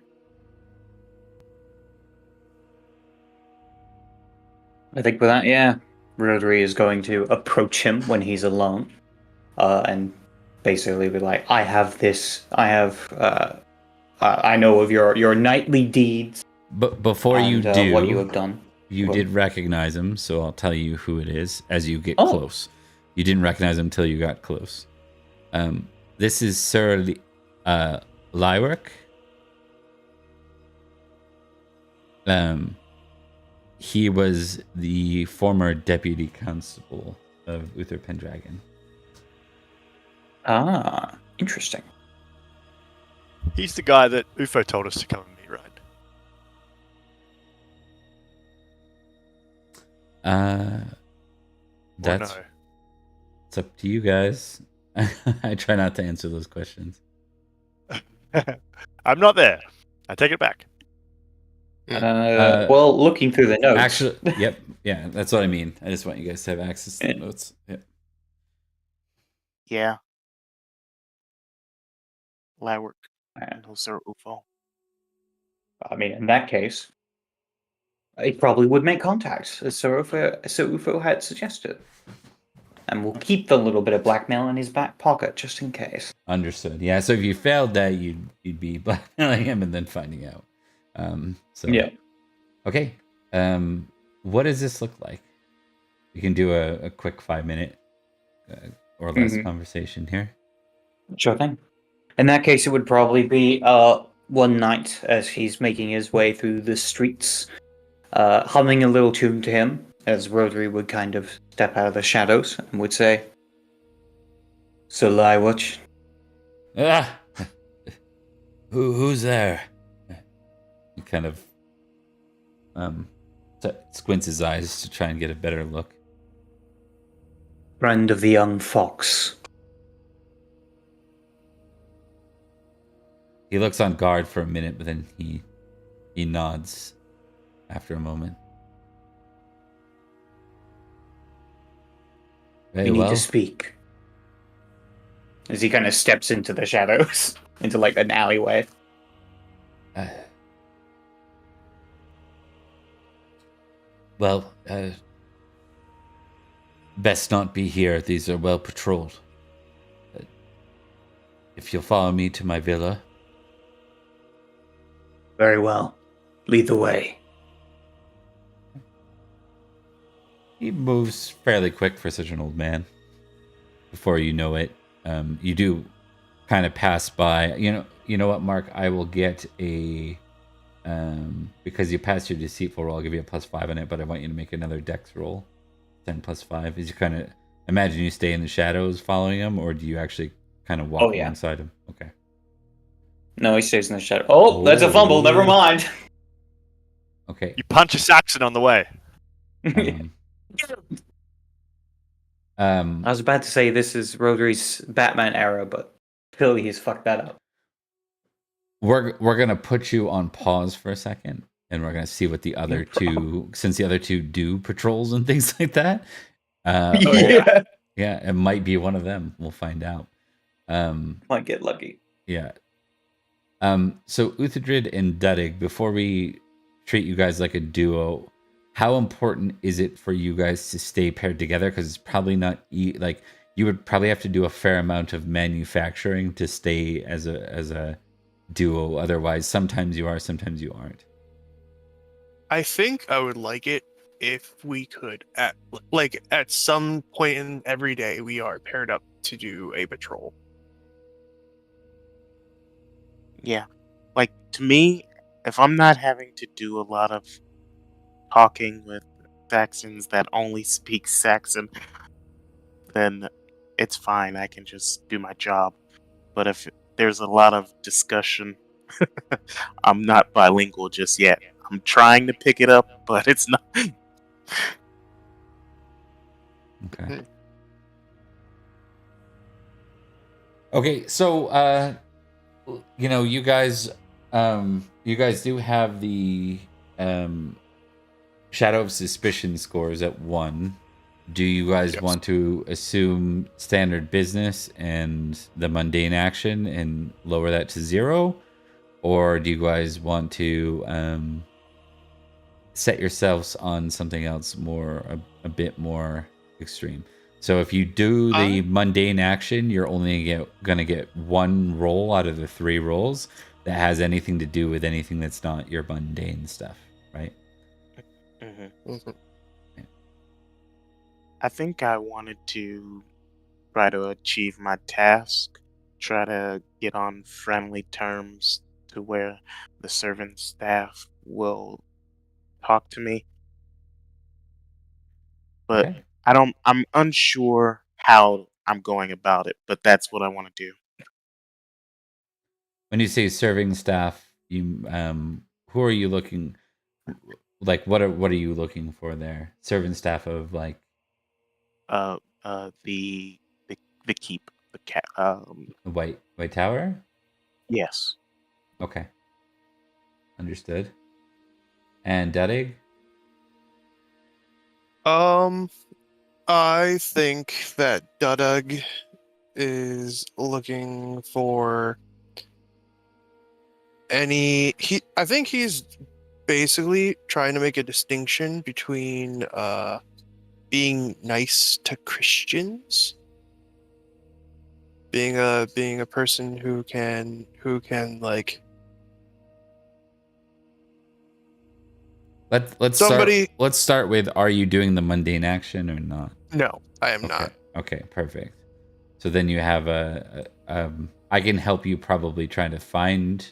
I think with that, yeah, Rotary is going to approach him when he's alone, and basically be like, "I have this. I know of your knightly deeds, But before you and do, what you have done." you Well- did recognize him, so I'll tell you who it is as you get Oh. close. You didn't recognize him until you got close. This is Sir Lyric. He was the former deputy constable of Uther Pendragon. Ah, interesting. He's the guy that UFO told us to come and meet, right? That's Or it's up to you guys. I try not to answer those questions. no? I'm not there. I take it back. Well, looking through the notes, Actually, yep, yeah, that's what I mean. I just want you guys to have access to the notes. Yep. Yeah. Lywork And, and Sir Ufo. I mean, in that case, he probably would make contact, as Sir Ufo had suggested. And we'll keep the little bit of blackmail in his back pocket, just in case. Understood. Yeah. So if you failed that, you'd be blackmailing him and then finding out. Yeah. Okay. What does this look like? We can do a quick 5 minute or less conversation here. Sure thing. In that case, it would probably be one night as he's making his way through the streets, humming a little tune to him, as Rotary would kind of step out of the shadows and would say, "So lie watch." Ah, who's there? He kind of squints his eyes to try and get a better look. Friend of the young fox. He looks on guard for a minute, but then he nods after a moment. Very You need well. to speak. As he kind of steps into the shadows, into like an alleyway. Well, best not be here. These are well patrolled. If you'll follow me to my villa. Very well. Lead the way. He moves fairly quick for such an old man. Before you know it, you do kind of pass by. You know what, Mark? I will get a because you passed your deceitful roll. I'll give you a +5 on it, but I want you to make another dex roll. 10 + 5. Is you kind of imagine you stay in the shadows following him, or do you actually kind of walk alongside him? Okay. No, he stays in the shadow. Oh, that's a fumble. Never mind. Okay. You punch a Saxon on the way. I was about to say this is Rotary's Batman era, but clearly he's fucked that up. We're gonna put you on pause for a second, and we're gonna see what the other two, since the other two do patrols and things like that. Yeah. Yeah, it might be one of them. We'll find out. Might get lucky. Yeah. So Uthadrid and Dudig, before we treat you guys like a duo, how important is it for you guys to stay paired together? Because it's probably not like you would probably have to do a fair amount of manufacturing to stay as a duo. Otherwise, sometimes you are, sometimes you aren't. I think I would like it if we could at some point in every day we are paired up to do a patrol. Yeah. Like, to me, if I'm not having to do a lot of talking with Saxons that only speak Saxon, then it's fine. I can just do my job. But if there's a lot of discussion, I'm not bilingual just yet. I'm trying to pick it up, but it's not. Okay. Okay, so you guys do have the Shadow of Suspicion scores at 1. Do you guys want to assume standard business and the mundane action and lower that to 0? Or do you guys want to set yourselves on something else a bit more extreme? So if you do the mundane action, you're only going to get 1 roll out of the 3 rolls that has anything to do with anything that's not your mundane stuff, right? I think I wanted to try to achieve my task, try to get on friendly terms to where the servant staff will talk to me. But Okay. I'm unsure how I'm going about it, but that's what I want to do. When you say serving staff, you who are you looking like what are you looking for there? Serving staff of like The keep, the cat, the White Tower? yes. Okay. Understood. And Dudig? I think that Dudug is looking for I think he's basically trying to make a distinction between being nice to Christians, being a person who can like Let's somebody. start with, are you doing the mundane action or not? No, I am Okay. not. Okay, perfect. So then you have I can help you probably trying to find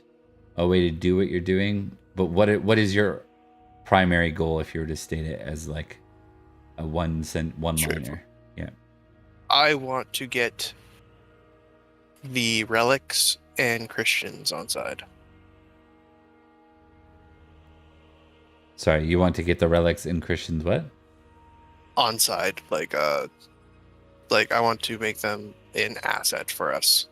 a way to do what you're doing, but what is your primary goal if you were to state it as like a one Sure. liner? Yeah. I want to get the relics and Christians on side. Sorry, you want to get the relics in Christians what? On side, like I want to make them an asset for us.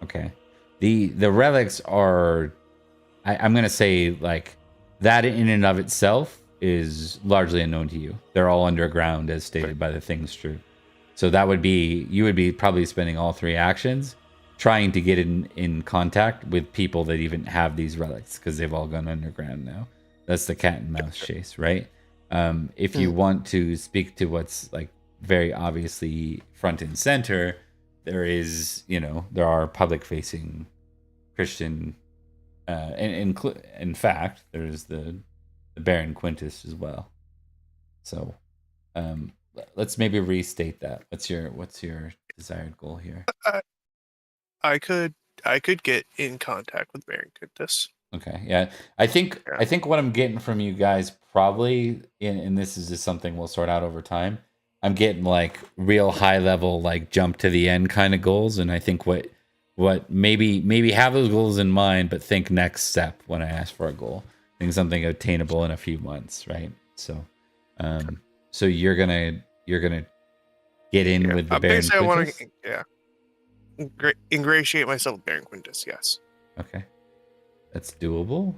Okay. The relics are I'm gonna say like that in and of itself is largely unknown to you. They're all underground as stated by the things true. So that would be, you would be probably spending all 3 actions trying to get in contact with people that even have these relics because they've all gone underground now. That's the cat and mouse chase, right? If you want to speak to what's like very obviously front and center, there is, there are public facing Christian, and in fact, there's the Baron Quintus as well. So, let's maybe restate that. What's your desired goal here? I could get in contact with Baron Quintus. Okay, yeah. I think what I'm getting from you guys probably, and this is just something we'll sort out over time. I'm getting like real high level, like jump to the end kind of goals, and I think what maybe have those goals in mind, but think next step when I ask for a goal. Think something attainable in a few months, right? So, so you're gonna get in with the Baron basically, Quintus? I want to ingratiate myself with Baron Quintus. Yes. Okay, that's doable.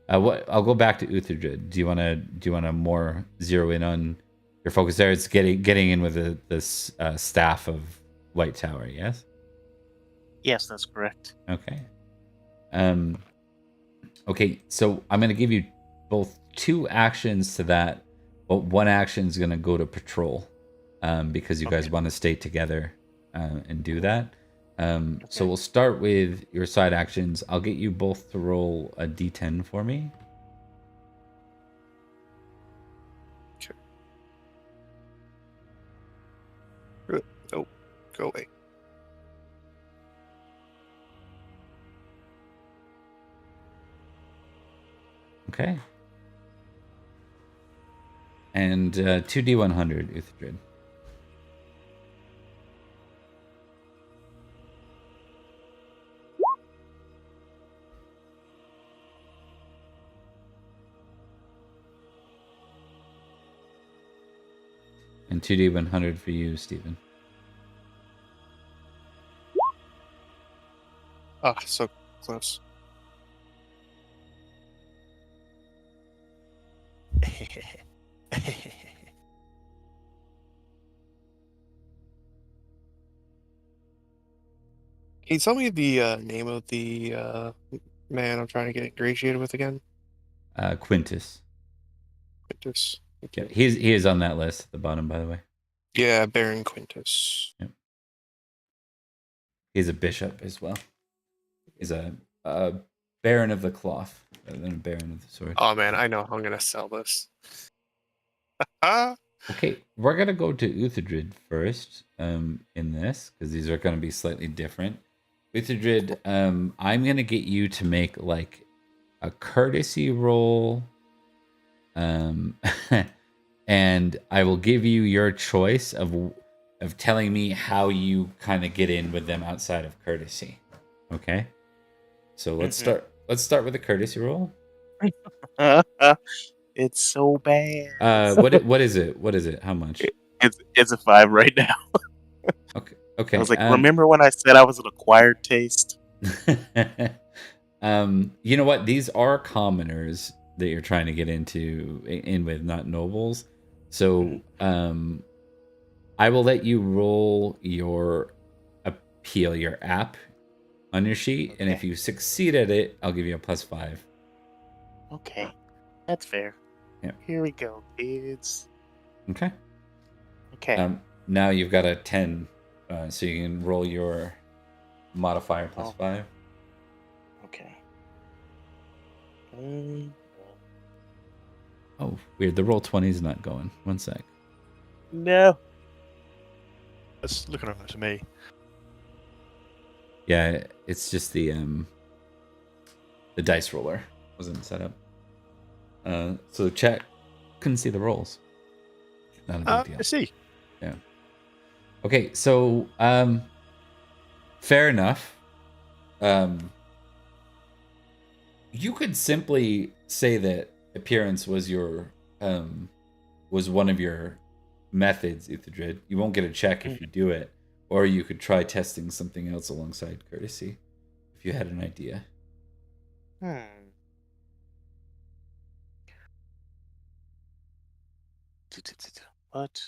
I'll go back to Utherdred. Do you wanna more zero in on your focus there? It's getting in with this staff of White Tower. Yes. Yes, that's correct. Okay. Okay. So I'm gonna give you both 2 actions to that, but 1 action is gonna go to patrol, because you guys want to stay together and do that. So we'll start with your side actions. I'll get you both to roll a d10 for me. Sure. Oh, go away. Okay. And 2d100, Uthridrid. And 2d100 for you, Stephen. Ah, so close. Can you tell me the name of the man I'm trying to get ingratiated with again? Quintus. Quintus. Yeah, he is on that list at the bottom, by the way. Yeah, Baron Quintus. Yep. He's a bishop as well. He's a baron of the cloth rather than a baron of the sword. Oh man, I know I'm gonna sell this. Okay, we're gonna go to Utherdrid first in this because these are gonna be slightly different. Utherdrid, I'm gonna get you to make like a courtesy roll, and I will give you your choice of telling me how you kind of get in with them outside of courtesy. Okay, so let's start with a courtesy roll. It's so bad. What is it? What is it? How much? It's a 5 right now. Okay. I was like, remember when I said I was an acquired taste? You know what? These are commoners that you're trying to get in with, not nobles. So, I will let you roll your appeal, your app, on your sheet, and if Okay. you succeed at it, I'll give you a +5. Okay, that's fair. Yeah. Here we go, kids. Okay. Okay. Now you've got a 10, so you can roll your modifier Oh. +5. Okay. Mm, Oh, weird. The roll 20 is not going. One sec. no. That's looking alright to me. Yeah, it's just the dice roller wasn't set up. So chat couldn't see the rolls. Not a big deal. I see. Yeah. Okay, so fair enough. You could simply say that appearance was your was one of your methods, Ithadrid. You won't get a check if you do it, or you could try testing something else alongside courtesy if you had an idea. What?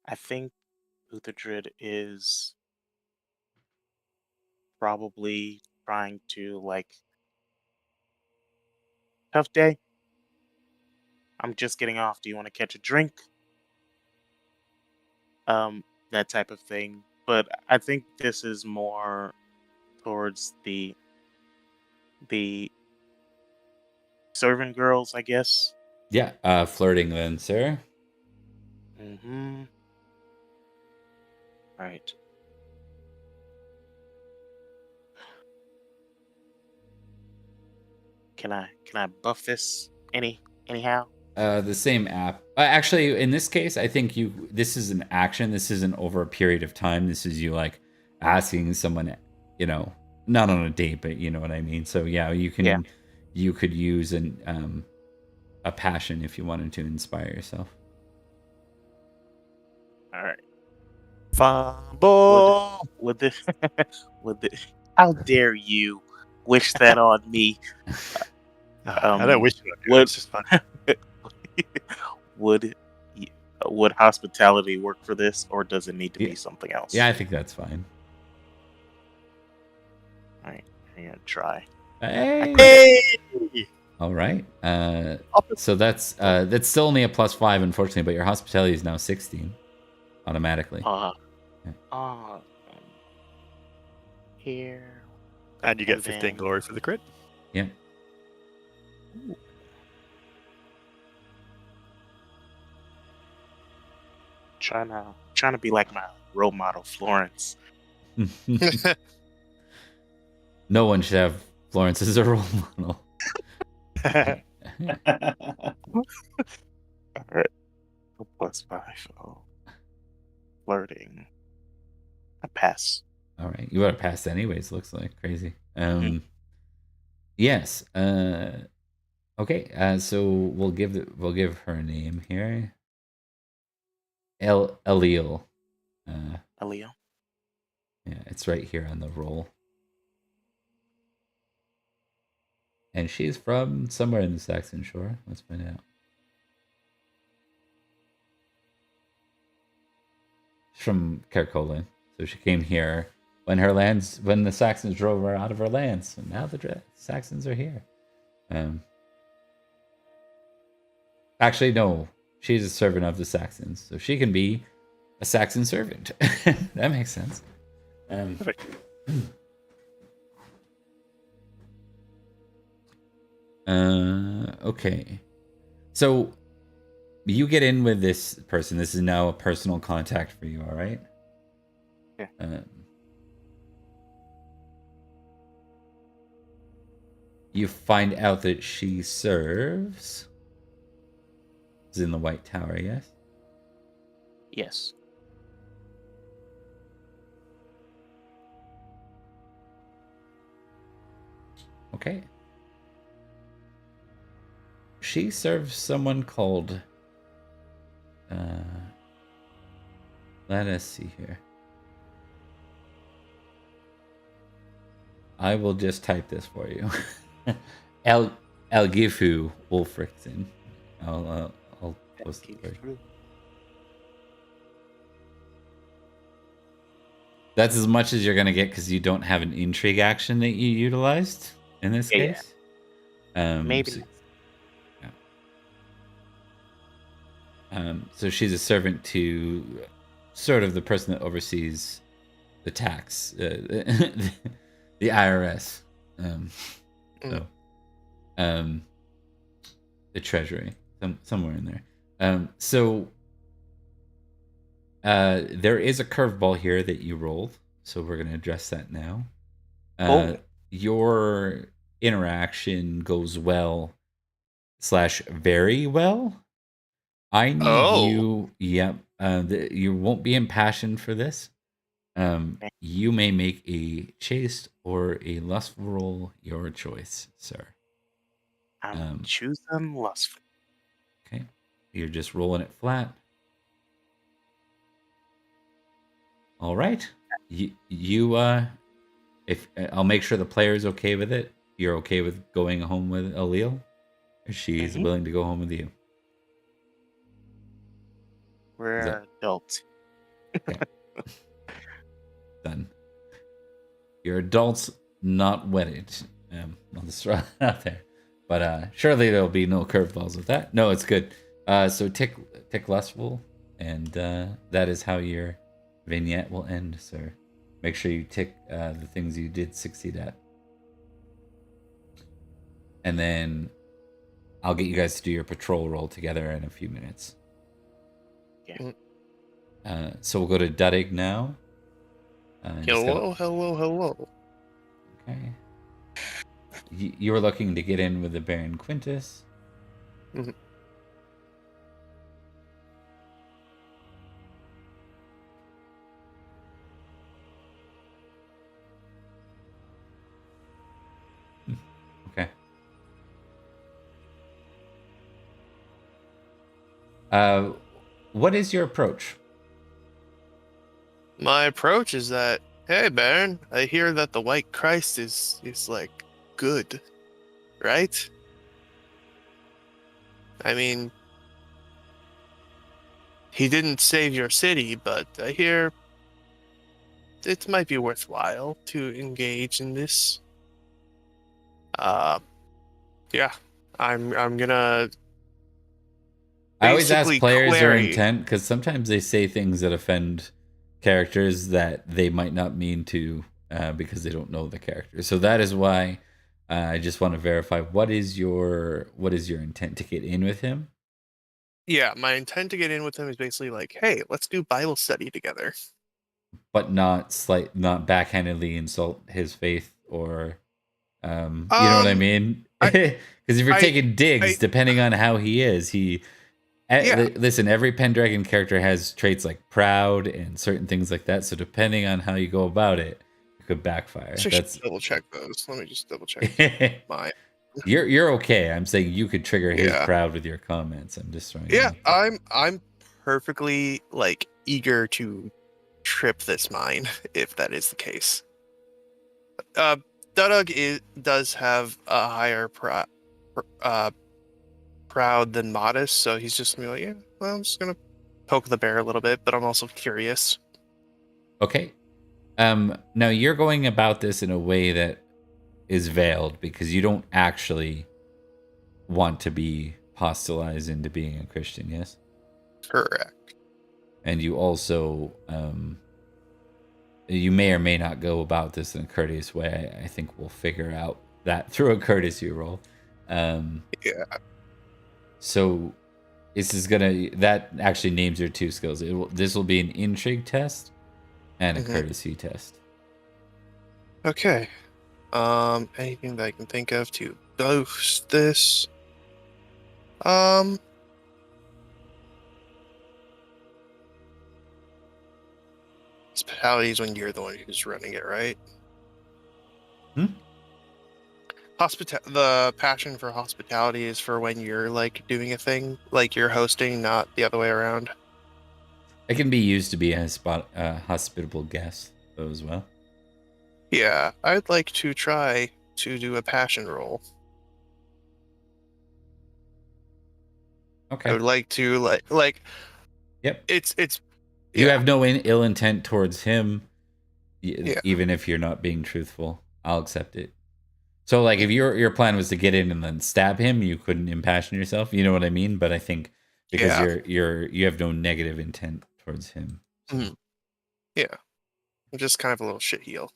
I think Uthadrid is probably trying to like tough day. I'm just getting off. Do you want to catch a drink? That type of thing. But I think this is more towards the servant girls, I guess. Yeah, flirting then, sir. Mm-hmm. Right. Can I buff this anyhow? The same app. Actually, in this case, I think this is an action. This isn't over a period of time. This is you like asking someone, not on a date, but you know what I mean. So yeah, Yeah. you could use a passion if you wanted to inspire yourself. All right. Fumble. Would this would this how dare you wish that on me? I don't wish you would. Would It's just fun. would y- would hospitality work for this, or does it need to be something else? Yeah, I think that's fine. All right, I'm gonna try. Hey. All right. Up- So that's still only a +5, unfortunately, but your hospitality is now 16 automatically. Yeah. Yeah. Here. And you get And 15 then- glory for the crit. Yeah. Trying to be like my role model, Florence. No one should have Florence as a role model. All right. +5. Oh. Flirting. I pass. All right, you would have passed anyways. Looks like crazy. Mhm. Yes. Okay. So we'll give her a name here. Elil. Alio. Yeah, it's right here on the roll. And she's from somewhere in the Saxon Shore. Let's find out. She's from Kerkolin. So she came here when the Saxons drove her out of her lands. And now the Saxons are here. Actually, no. She's a servant of the Saxons. So she can be a Saxon servant. That makes sense. Perfect. Okay. So you get in with this person. This is now a personal contact for you, all right? Yeah. You find out that she serves is in the White Tower, yes? Yes. Okay. She serves someone called let us see here. I will just type this for you. Elgifu Wolfrickson. I'll post it for you. That's as much as you're gonna get because you don't have an intrigue action that you utilized in this Yeah. case. Maybe. So, so she's a servant to sort of the person that oversees the tax, the IRS. So, the Treasury, somewhere in there. So there is a curveball here that you rolled, so we're going to address that now. Your interaction goes well / very well. I need you. Yep. You won't be impassioned for this. You may make a chaste or a lustful roll, your choice, sir. Choose them lustful. Okay. You're just rolling it flat. All right. If I'll make sure the player's okay with it. You're okay with going home with Alil? Or she's willing to go home with you? We're adults. Okay. Done. You're adults, not wedded. I'll just throw that out there. But surely there'll be no curveballs with that. No, it's good. So tick lustful, and that is how your vignette will end, sir. Make sure you tick the things you did succeed at. And then I'll get you guys to do your patrol roll together in a few minutes. Yeah. So we'll go to Dudig now. Hello. Okay. You were looking to get in with the Baron Quintus. Mm-hmm. Okay. What is your approach? My approach is that, hey, Baron, I hear that the White Christ is like good, right? I mean, he didn't save your city, but I hear it might be worthwhile to engage in this. Yeah, I'm gonna. I always ask basically players their query- intent because sometimes they say things that offend characters that they might not mean to because they don't know the character. So that is why I just want to verify what is your intent to get in with him. Yeah, my intent to get in with him is basically like, hey, let's do Bible study together. But not backhandedly insult his faith or you know what I mean? Because if you're taking digs, depending on how he is, listen, every Pendragon character has traits like proud and certain things like that. So depending on how you go about it, it could backfire. That's double check those. Let me just double check mine. You're okay. I'm saying you could trigger his proud with your comments. I'm just throwing. Yeah, I'm perfectly like eager to trip this mine if that is the case. Dudug does have a higher proud than modest, so he's just gonna be like, yeah, well, I'm just gonna poke the bear a little bit, but I'm also curious. Okay. Now you're going about this in a way that is veiled because you don't actually want to be hostilized into being a Christian, yes? Correct. And you also you may or may not go about this in a courteous way. I think we'll figure out that through a courtesy roll. Yeah. So that actually names your two skills. This will be an intrigue test and a courtesy test. Okay. Anything that I can think of to boost this? Hospitality is when you're the one who's running it, right? The passion for hospitality is for when you're like doing a thing, like you're hosting, not the other way around. It can be used to be a hospitable guest, though, as well. Yeah, I'd like to try to do a passion roll. Okay. I would like to like. Yep. It's. You have no ill intent towards him. Yeah. Even if you're not being truthful, I'll accept it. So like if your plan was to get in and then stab him, you couldn't impassion yourself. You know what I mean? But I think because Yeah. you have no negative intent towards him. So. Mhm. Yeah. I'm just kind of a little shit heel.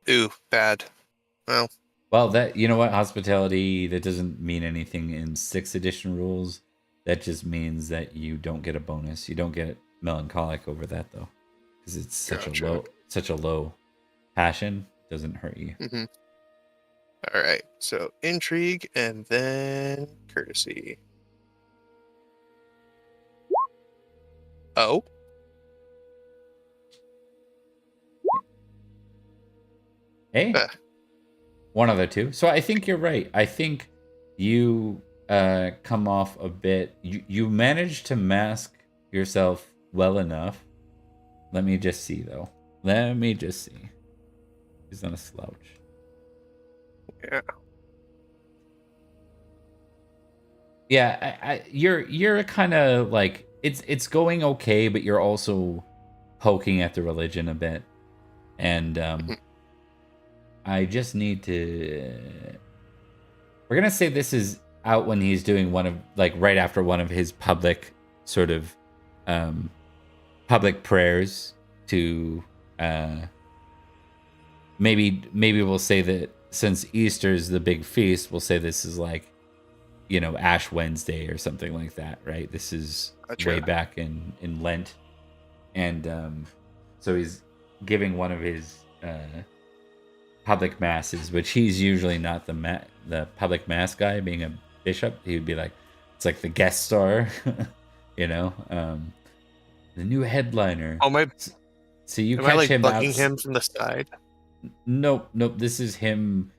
Ooh, bad. Well, Well, that you know what, hospitality, that doesn't mean anything in 6th edition rules. That just means that you don't get a bonus. You don't get melancholic over that though, because it's gotcha. such a low passion. Doesn't hurt you. Mm-hmm. All right. So intrigue and then courtesy. Oh, Hey, one of the two. So I think you're right. I think you come off a bit. You managed to mask yourself well enough. Let me just see though. Let me just see. He's not a slouch. yeah. Yeah, you're kind of like it's going okay, but you're also poking at the religion a bit, and Mhm. I just need to. We're gonna say this is out when he's doing one of like right after one of his public sort of um, public prayers to maybe we'll say that since Easter's the big feast, we'll say this is like Ash Wednesday or something like that, right? This is way Gotcha. back in Lent, and so he's giving one of his public masses, which he's usually not the public mass guy. Being a bishop, he would be like it's like the guest star, the new headliner. Oh, my. So you Am I catch like him bugging out. him from the side? Nope. This is him.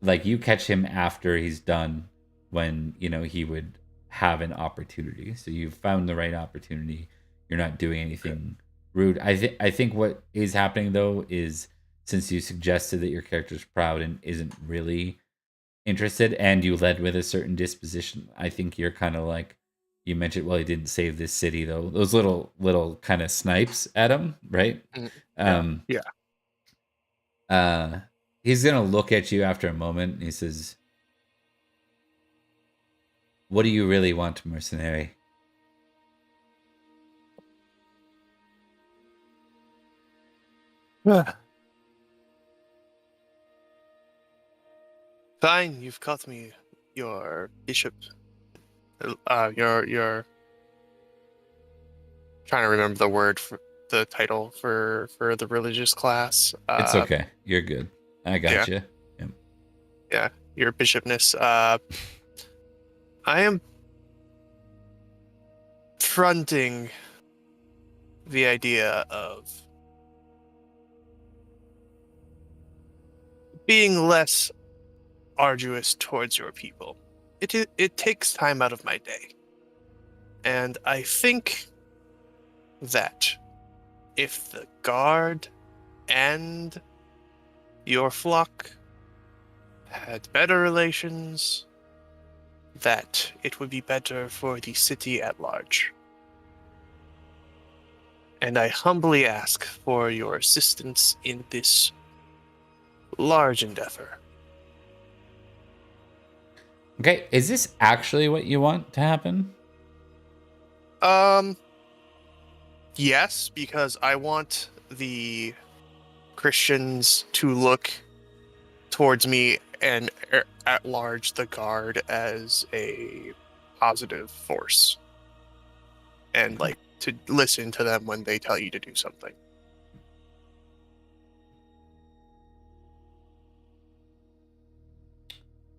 Like you catch him after he's done, when he would have an opportunity. So you've found the right opportunity. You're not doing anything rude. I think what is happening though is since you suggested that your character's proud and isn't really interested, and you led with a certain disposition, I think you're kind of like you mentioned. Well, he didn't save this city though. Those little kind of snipes at him, right? Mm, yeah. Um, Yeah. uh, he's gonna look at you after a moment, and he says, "What do you really want, mercenary?" Fine, you've caught me. Your bishop. Your. Trying to remember the word for the title for the religious class. It's okay. You're good. I Yeah. got you. Yep. Yeah. Your bishopness. I am fronting the idea of being less arduous towards your people. It takes time out of my day, and I think that if the guard and your flock had better relations, that it would be better for the city at large. And I humbly ask for your assistance in this large endeavor. Okay, is this actually what you want to happen? Yes, because I want the Christians to look towards me and at large the guard as a positive force. And like to listen to them when they tell you to do something.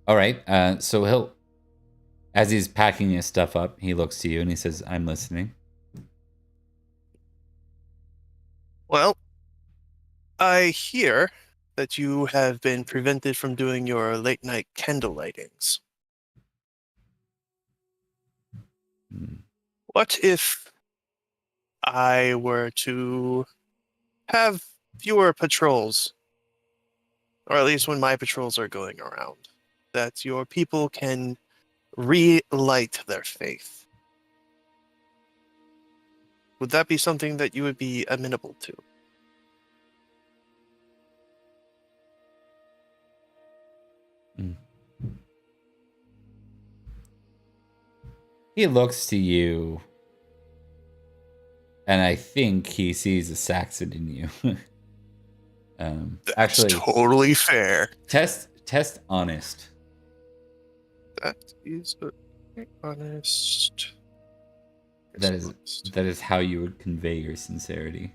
All right. So as he's packing his stuff up, he looks to you and he says, "I'm listening." Well, I hear that you have been prevented from doing your late night candle lightings. Hmm. What if I were to have fewer patrols, or at least when my patrols are going around, that your people can relight their faith? would that be something that you would be amenable to? He looks to you, and I think he sees a Saxon in you. That's Actually, totally fair. test honest. That is honest. That is Honest. that is how you would convey your sincerity.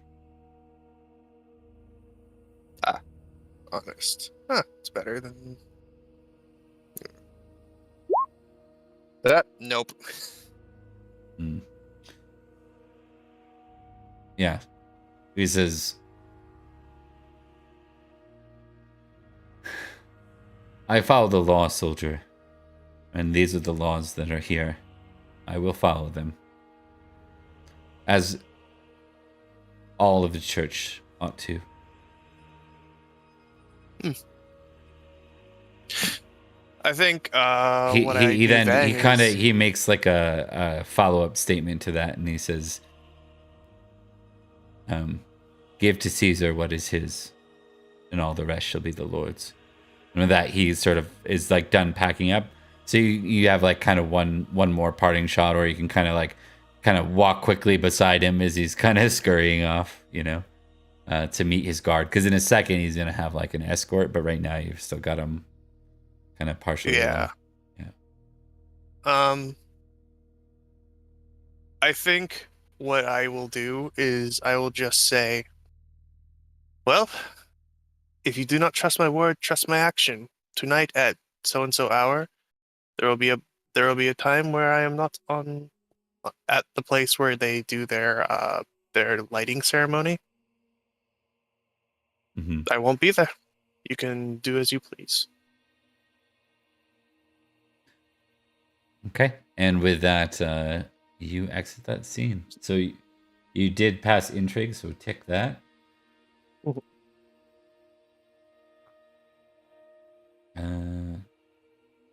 Honest. Huh, it's better than that. Nope. Yeah. He says, I follow the law, soldier, and these are the laws that are here. I will follow them. As all of the church ought to. I think what I he do then he kind of is- he makes like a follow-up statement to that, and he says, give to Caesar what is his, and all the rest shall be the Lord's. And with that, he sort of is like done packing up. So you have like kind of one more parting shot, or you can kind of walk quickly beside him as he's kind of scurrying off, to meet his guard. Because in a second he's gonna have like an escort, but right now you've still got him kind of partially. Yeah. Yeah. I think what I will do is I will just say, well, if you do not trust my word, trust my action. Tonight at so and so hour, there will be a time where I am not at the place where they do their lighting ceremony. Mm-hmm. I won't be there. You can do as you please. Okay. And with that, you exit that scene. So you did pass intrigue, so tick that.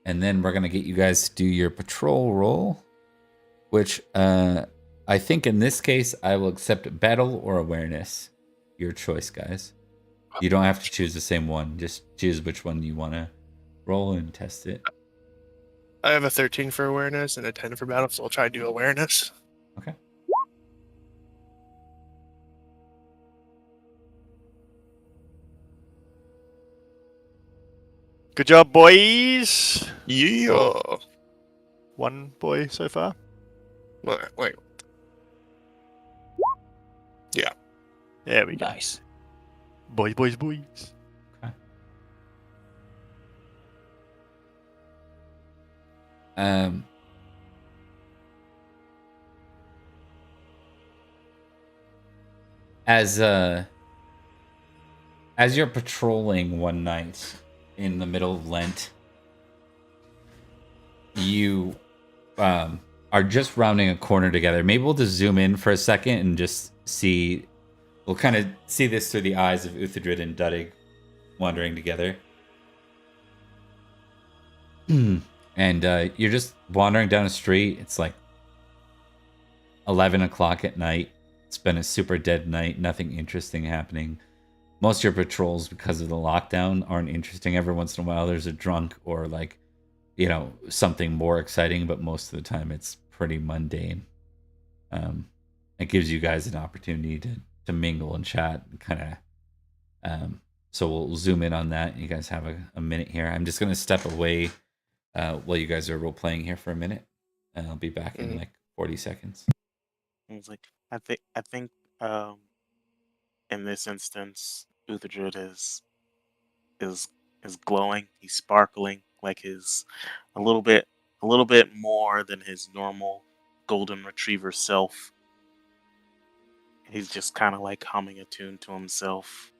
And then we're gonna get you guys to do your patrol roll, which I think in this case I will accept battle or awareness. Your choice, guys. You don't have to choose the same one. Just choose which one you want to roll and test it. I have a 13 for awareness and a 10 for battle, so I'll try to do awareness. Okay. Good job, boys. Yeah. One boy so far. Wait. Yeah. There we go. Nice. Boys. Okay. As you're patrolling one night in the middle of Lent, you are just rounding a corner together. Maybe we'll just zoom in for a second and just see. We'll kind of see this through the eyes of Uthadrid and Dudig wandering together. And you're just wandering down a street. It's like 11 o'clock at night. It's been a super dead night. Nothing interesting happening. Most of your patrols, because of the lockdown, aren't interesting. Every once in a while, there's a drunk or like, something more exciting. But most of the time, it's pretty mundane. It gives you guys an opportunity to mingle and chat and kind of. So we'll zoom in on that. You guys have a minute here. I'm just going to step away while you guys are role playing here for a minute. And I'll be back in like 40 seconds. It's like I think in this instance, Uthadrid is glowing. He's sparkling like his a little bit more than his normal golden retriever self. He's just kind of like humming a tune to himself.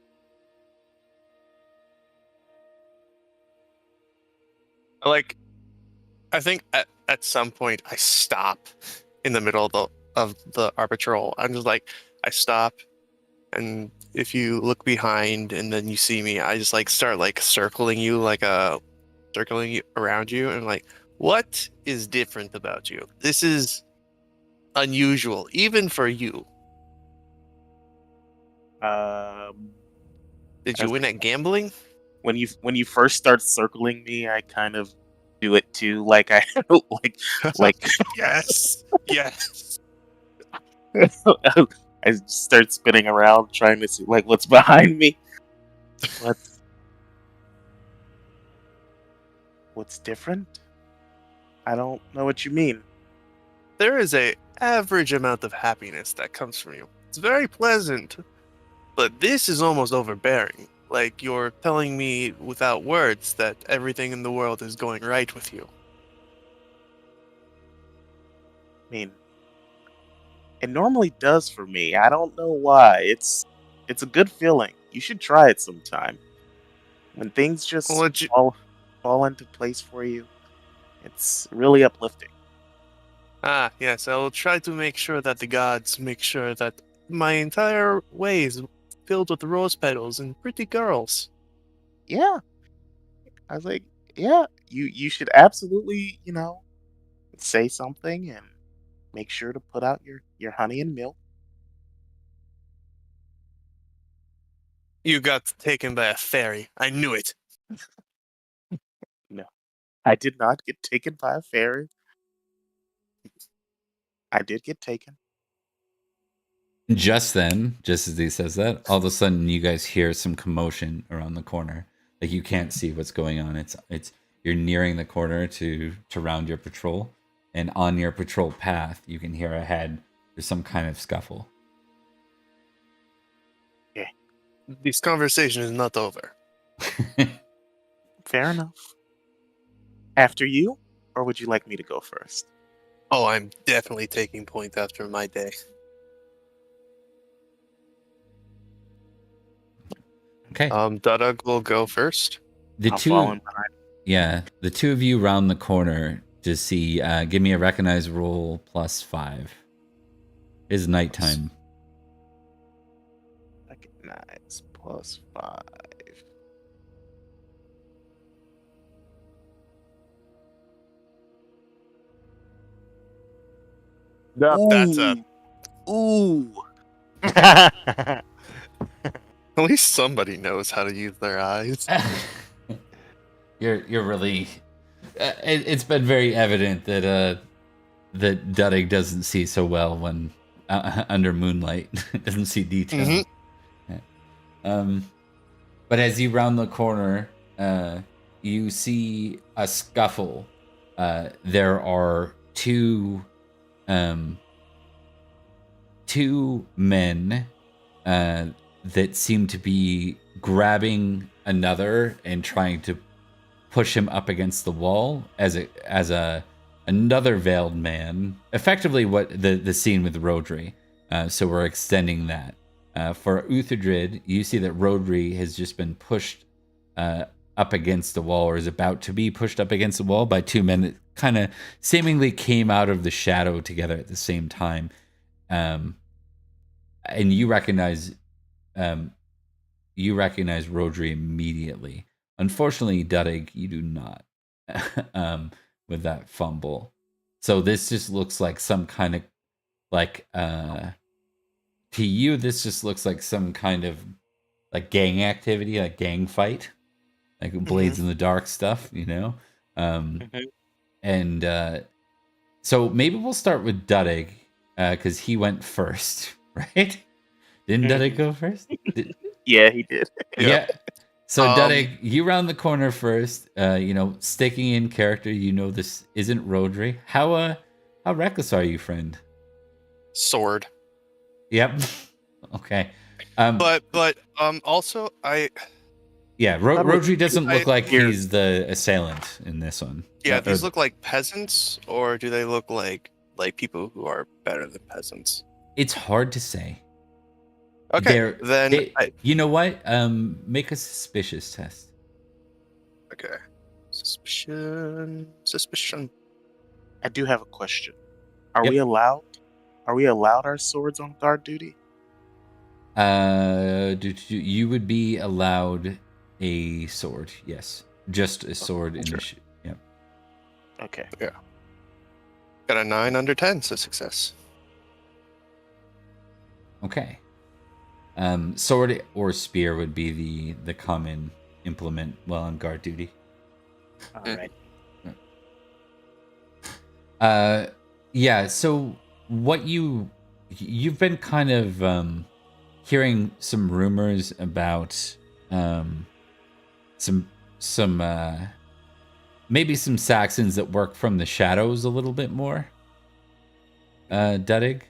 I think at some point I stop in the middle of the arbitral. I'm just like, I stop, and if you look behind and then you see me, I just like start like circling you around you, and like, what is different about you? This is unusual, even for you. Um, Did you win at gambling? when you first start circling me, I kind of do it too. Like I like Yes. Yes. I start spinning around trying to see like what's behind me. What's what's different? I don't know what you mean. There is a average amount of happiness that comes from you. It's very pleasant, but this is almost overbearing. Like you're telling me without words that everything in the world is going right with you. I mean, it normally does for me. I don't know why. It's a good feeling. You should try it sometime. When things just Well, you, fall into place for you, it's really uplifting. yes, I will try to make sure that the gods make sure that my entire way is filled with rose petals and pretty girls. Yeah. I was like, yeah, you should absolutely, say something and make sure to put out your honey and milk. You got taken by a fairy. I knew it. No, I did not get taken by a fairy. I did get taken. Just then, just as he says that, all of a sudden you guys hear some commotion around the corner. Like you can't see what's going on. It's you're nearing the corner to round your patrol, and on your patrol path you can hear ahead there's some kind of scuffle. This conversation is not over. Fair enough. After you, or would you like me to go first? Oh, I'm definitely taking point after my day. Okay. Darug will go first. The I'll two fall in behind. Yeah, the two of you round the corner to see give me a recognize roll +5. It's nighttime. Recognize +5. That's a. Ooh. At least somebody knows how to use their eyes. You're really it's been very evident that that Dudig doesn't see so well when under moonlight. Doesn't see detail. Mhm. But as you round the corner, you see a scuffle. There are two men that seem to be grabbing another and trying to push him up against the wall as another veiled man. Effectively, what the scene with Rodri. So we're extending that. For Uthadrid, you see that Rodri has just been pushed up against the wall, or is about to be pushed up against the wall by two men that kind of seemingly came out of the shadow together at the same time. And you recognize Rodri immediately. Unfortunately, Dudig, you do not. With that fumble. So this just looks like some kind of like to you this just looks like some kind of like gang activity, like gang fight, like Blades in the Dark stuff, and so maybe we'll start with Dudig because he went first. Right, didn't Dudig go first? Yeah, he did. Yeah. So Um, Dudig, you round the corner first, sticking in character, this isn't Rodri. How reckless are you, friend? Sword. Yep. Okay. But also Yeah, Rodri doesn't look like Here. he's the assailant in this one. these look like peasants, or do they look like people who are better than peasants? It's hard to say. Okay, You know what? Make a suspicious test. okay. Suspicion. I do have a question. Are Yep. we allowed? Are we allowed our swords on guard duty? You would be allowed a sword. Yes, just a sword in the. Yep. Okay. Yeah. Got a 9 under 10, so success. Okay. Sword or spear would be the common implement while on guard duty. All right. Yeah. So what you've been kind of hearing some rumors about some maybe some Saxons that work from the shadows a little bit more. Dudig,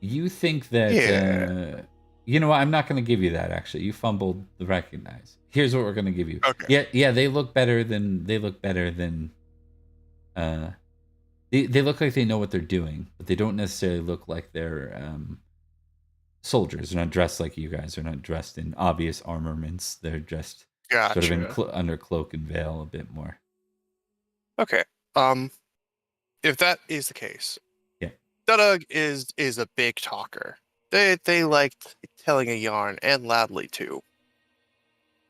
you think that Yeah. you know what? I'm not going to give you that. Actually, you fumbled the recognize. Here's what we're going to give you. Okay. Yeah. They look better than. They look like they know what they're doing, but they don't necessarily look like they're soldiers. They're not dressed like you guys. They're not dressed in obvious armaments. They're just sort of in Gotcha. under cloak and veil a bit more. Okay. If that is the case, Yeah. Dudug is a big talker. They like telling a yarn and loudly too.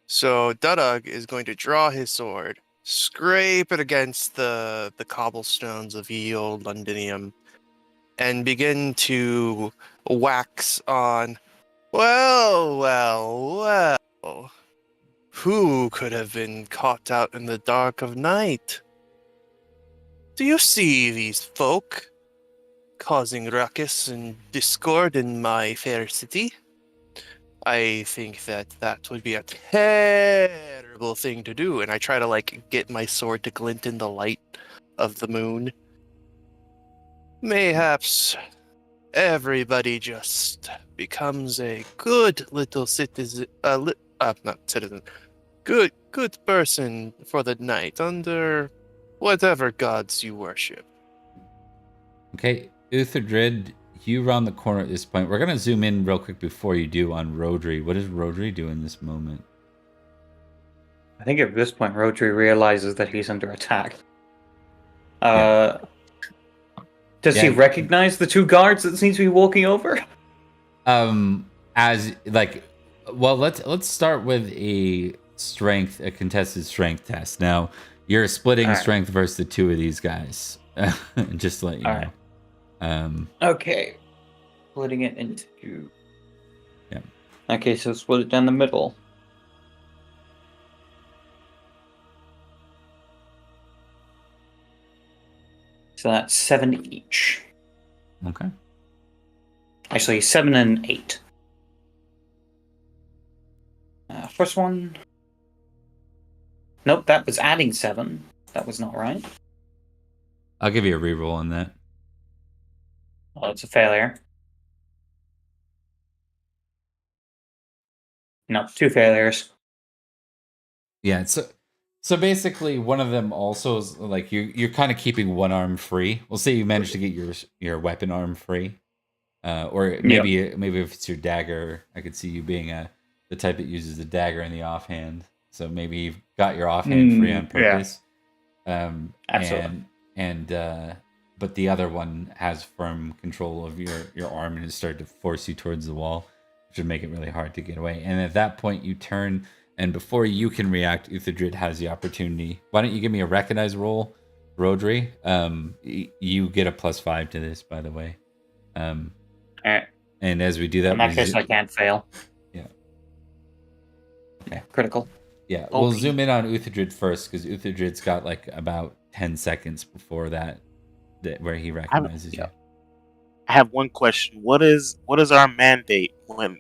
So Dudug is going to draw his sword, scrape it against the cobblestones of ye old Londinium, and begin to wax on. Well. Who could have been caught out in the dark of night? Do you see these folk causing ruckus and discord in my fair city? I think that would be a terrible thing to do, and I try to get my sword to glint in the light of the moon. Mayhaps everybody just becomes a good little citizen, not citizen, good person for the night under whatever gods you worship. Okay, Utherdrid, you round the corner at this point. We're gonna zoom in real quick before you do on Rodri. What does Rodri do in this moment? I think at this point, Rodri realizes that he's under attack. Yeah. Does he recognize the two guards that seem to be walking over? As like, well, let's start with a contested strength test. Now, you're splitting All right. strength versus the two of these guys. Just to let you All know. right. Um, Okay. Splitting it into. Yeah. Okay, so split it down the middle. So that's 7 each. okay. Actually, 7 and 8. First one. Nope, that was adding 7. That was not right. I'll give you a reroll on that. Well, it's a failure. No, 2 failures. Yeah, so basically one of them also is like you're kind of keeping one arm free. We'll say you managed to get your weapon arm free. Or maybe if it's your dagger, I could see you being the type that uses the dagger in the offhand. So maybe you've got your offhand free on purpose. Absolutely. But the other one has firm control of your arm and has started to force you towards the wall, which would make it really hard to get away. And at that point, you turn, and before you can react, Utherdrid has the opportunity. Why don't you give me a recognize roll, Rodri? You get a +5 to this, by the way. All right. And as we do that, In that case, I can't fail. Yeah. Okay. Critical. Yeah, we'll zoom in on Utherdrid first because Utherdrid's got like about 10 seconds before that where he recognizes you. I have one question. What is our mandate when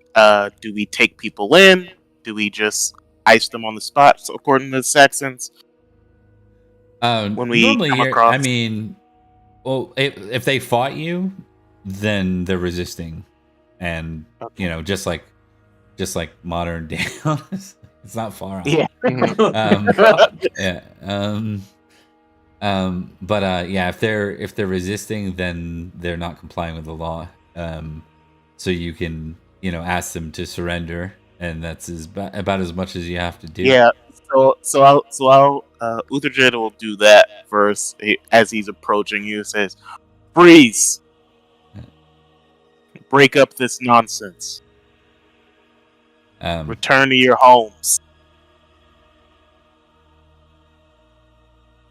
do we take people in? Do we just ice them on the spot, so according to the Saxons? When we Normally, come across, I mean, well, if they fought you, then they're resisting, and you know, just like modern day, it's not far off. yeah. But yeah, if they're resisting, then they're not complying with the law. So you can ask them to surrender, and that's about as much as you have to do. Yeah. So I'll Utherdrid will do that first as he's approaching you. Says, "Freeze! Break up this nonsense. Return to your homes."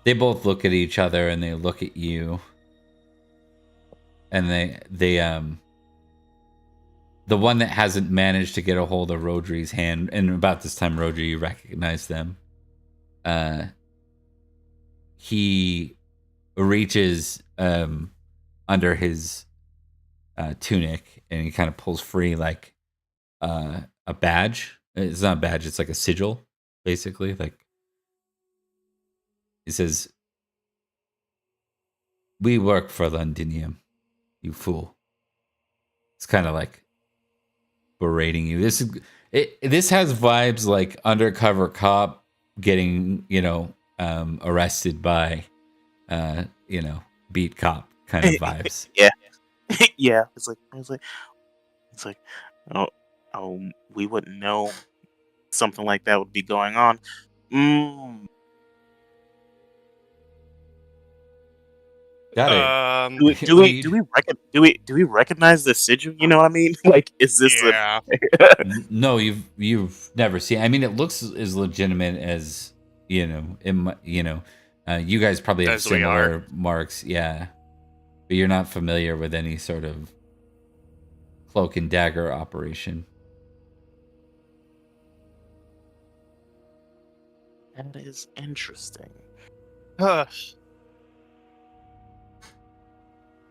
They both look at each other and they look at you, and the one that hasn't managed to get a hold of Rodri's hand, and about this time, Rodri, you recognize them. He reaches under his tunic, and he kind of pulls free like a badge. It's not a badge; it's like a sigil, basically. Like it says, "We work for Londinium, you fool." It's kind of like berating you. This has vibes like undercover cop getting arrested by beat cop kind of vibes. Yeah. Yeah. It's like, oh, we wouldn't know something like that would be going on. Mm. Got it. Do we recognize the sigil? You know what I mean? Like, is this Yeah. No, you've never seen. I mean, it looks as legitimate as you guys probably have As we similar are. marks, yeah, but you're not familiar with any sort of cloak and dagger operation. That is interesting.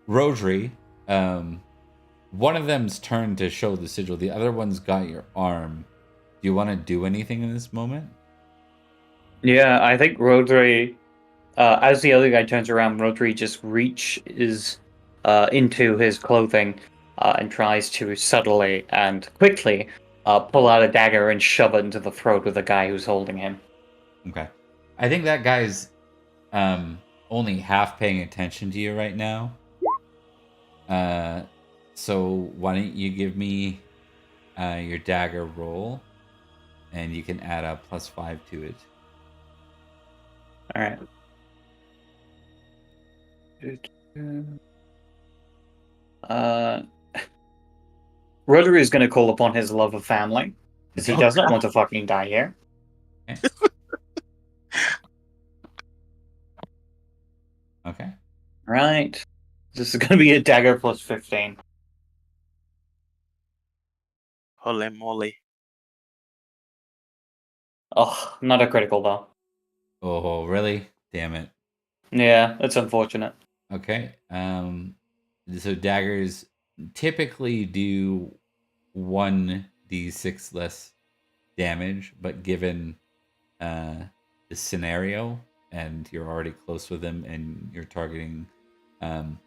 Rodri, one of them's turned to show the sigil. The other one's got your arm. Do you want to do anything in this moment? Yeah, I think Rodri, as the other guy turns around, Rodri just reaches into his clothing and tries to subtly and quickly pull out a dagger and shove it into the throat of the guy who's holding him. Okay. I think that guy's only half paying attention to you right now. So why don't you give me your dagger roll, and you can add a +5 to it. All right. Rodri is going to call upon his love of family because he does not want to fucking die here. Okay. Right. This is going to be a dagger +15. Holy moly. Oh, not a critical though. Oh, really? Damn it. Yeah, that's unfortunate. Okay. So daggers typically do 1d6 less damage, but given the scenario and you're already close with him and you're targeting, I'm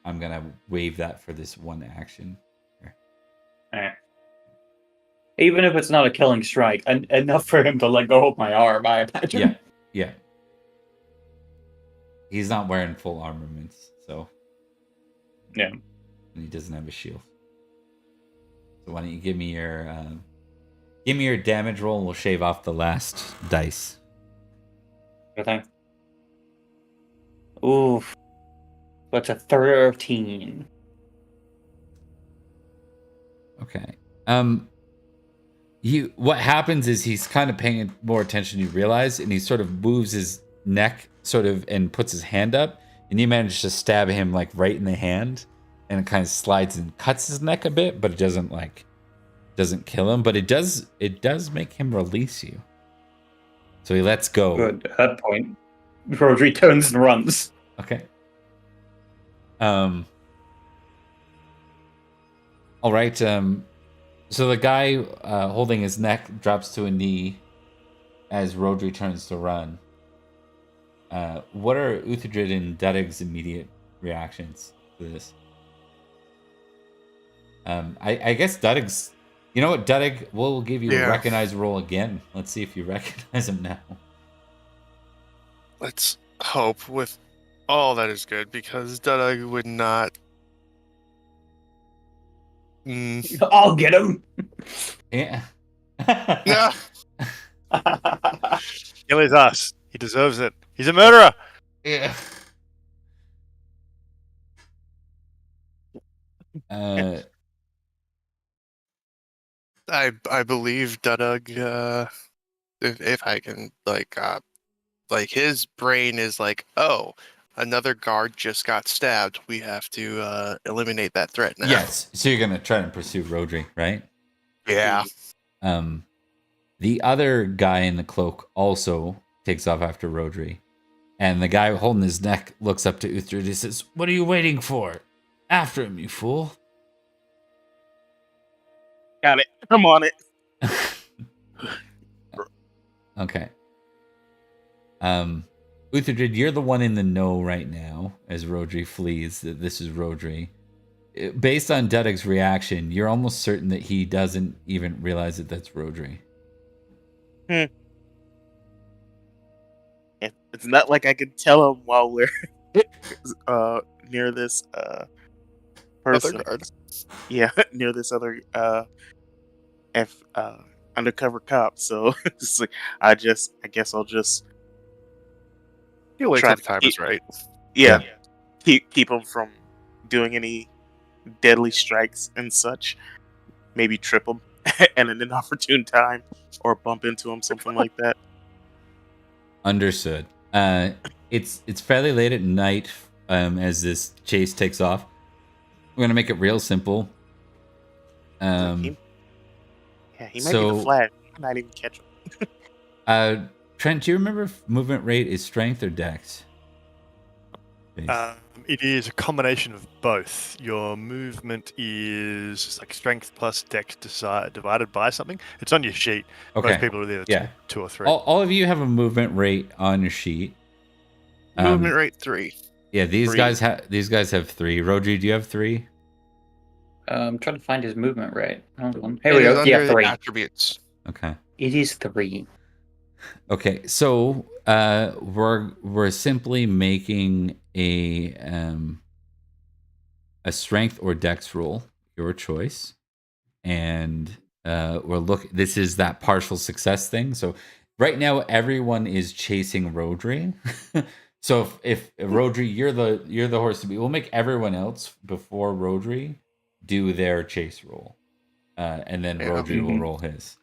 gonna waive that for this one action. Here. Alright. Even if it's not a killing strike, enough for him to let go of my arm, I imagine. Yeah, yeah. He's not wearing full armaments, so yeah. And he doesn't have a shield. So why don't you give me your damage roll, and we'll shave off the last dice. Okay. Oof. That's a 13. Okay. What happens is he's kind of paying more attention, you realize, and he sort of moves his neck and puts his hand up, and you manage to stab him like right in the hand, and it kind of slides and cuts his neck a bit, but it doesn't kill him, but it does make him release you. So he lets go. Good. At that point, Rodri turns and runs. Okay. All right. So the guy holding his neck drops to a knee as Rodri turns to run. What are Uthadrid and Dudig's immediate reactions to this? I guess Dudig's... You know what, Dudig? We'll give you a recognize roll again. Let's see if you recognize him now. Let's hope with all that is good, because Dudig would not. I'll get him. Yeah. Yeah. Kill his ass. He deserves it. He's a murderer. Yeah. I believe Dudig. If I can like his brain is like, oh, another guard just got stabbed. We have to eliminate that threat now. Yes. So you're gonna try and pursue Rodri, right? Yeah. The other guy in the cloak also takes off after Rodri. And the guy holding his neck looks up to Uhtred and says, "What are you waiting for? After him, you fool." Got it. I'm on it. Okay. Uhtred, you're the one in the know right now as Rodri flees that this is Rodri. Based on Dudek's reaction, you're almost certain that he doesn't even realize that that's Rodri. It's not like I can tell him while we're near this person. Other guard. Yeah, near this other undercover cop. So it's like, I guess I'll just He'll wait try till the to time keep- is right. yeah, keep him from doing any deadly strikes and such. Maybe trip him at an inopportune time or bump into him, something like that. Understood. It's fairly late at night as this chase takes off. We're gonna make it real simple. He might be so- the Flash. He might even catch him. Trent, do you remember if movement rate is strength or dex? It is a combination of both. Your movement is like strength plus dex divided by something. It's on your sheet. Okay. Most people are either Yeah. two or three. All of you have a movement rate on your sheet. Movement rate 3. Yeah, these Three. guys have 3. Rodri, do you have 3? I'm trying to find his movement rate. Hold on. It Here we is go. under Yeah, the 3. attributes. Okay. It is 3. Okay, so we're simply making a strength or dex roll, your choice, and this is that partial success thing. So right now everyone is chasing Rodri. So if Rodri, you're the horse to beat. We'll make everyone else before Rodri do their chase roll, and then Yeah. Rodri will roll his.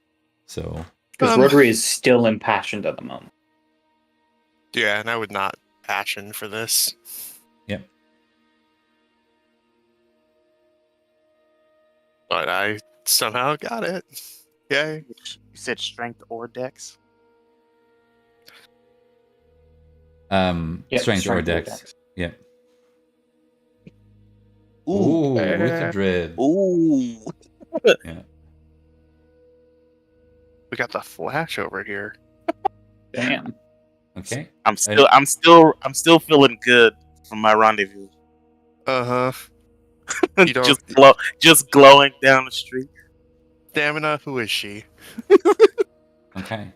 So. Because Rodri is still impassioned at the moment. Yeah, and I would not passion for this. Yep. But I somehow got it. Yay. You said strength or dex? Yep, Strength or dex. Yep. Ooh, with the dread. Ooh. Yeah. We got the Flash over here. Damn. Okay. I'm still feeling good from my rendezvous. Uh-huh. You don't- just glowing down the street. Stamina, who is she? Okay.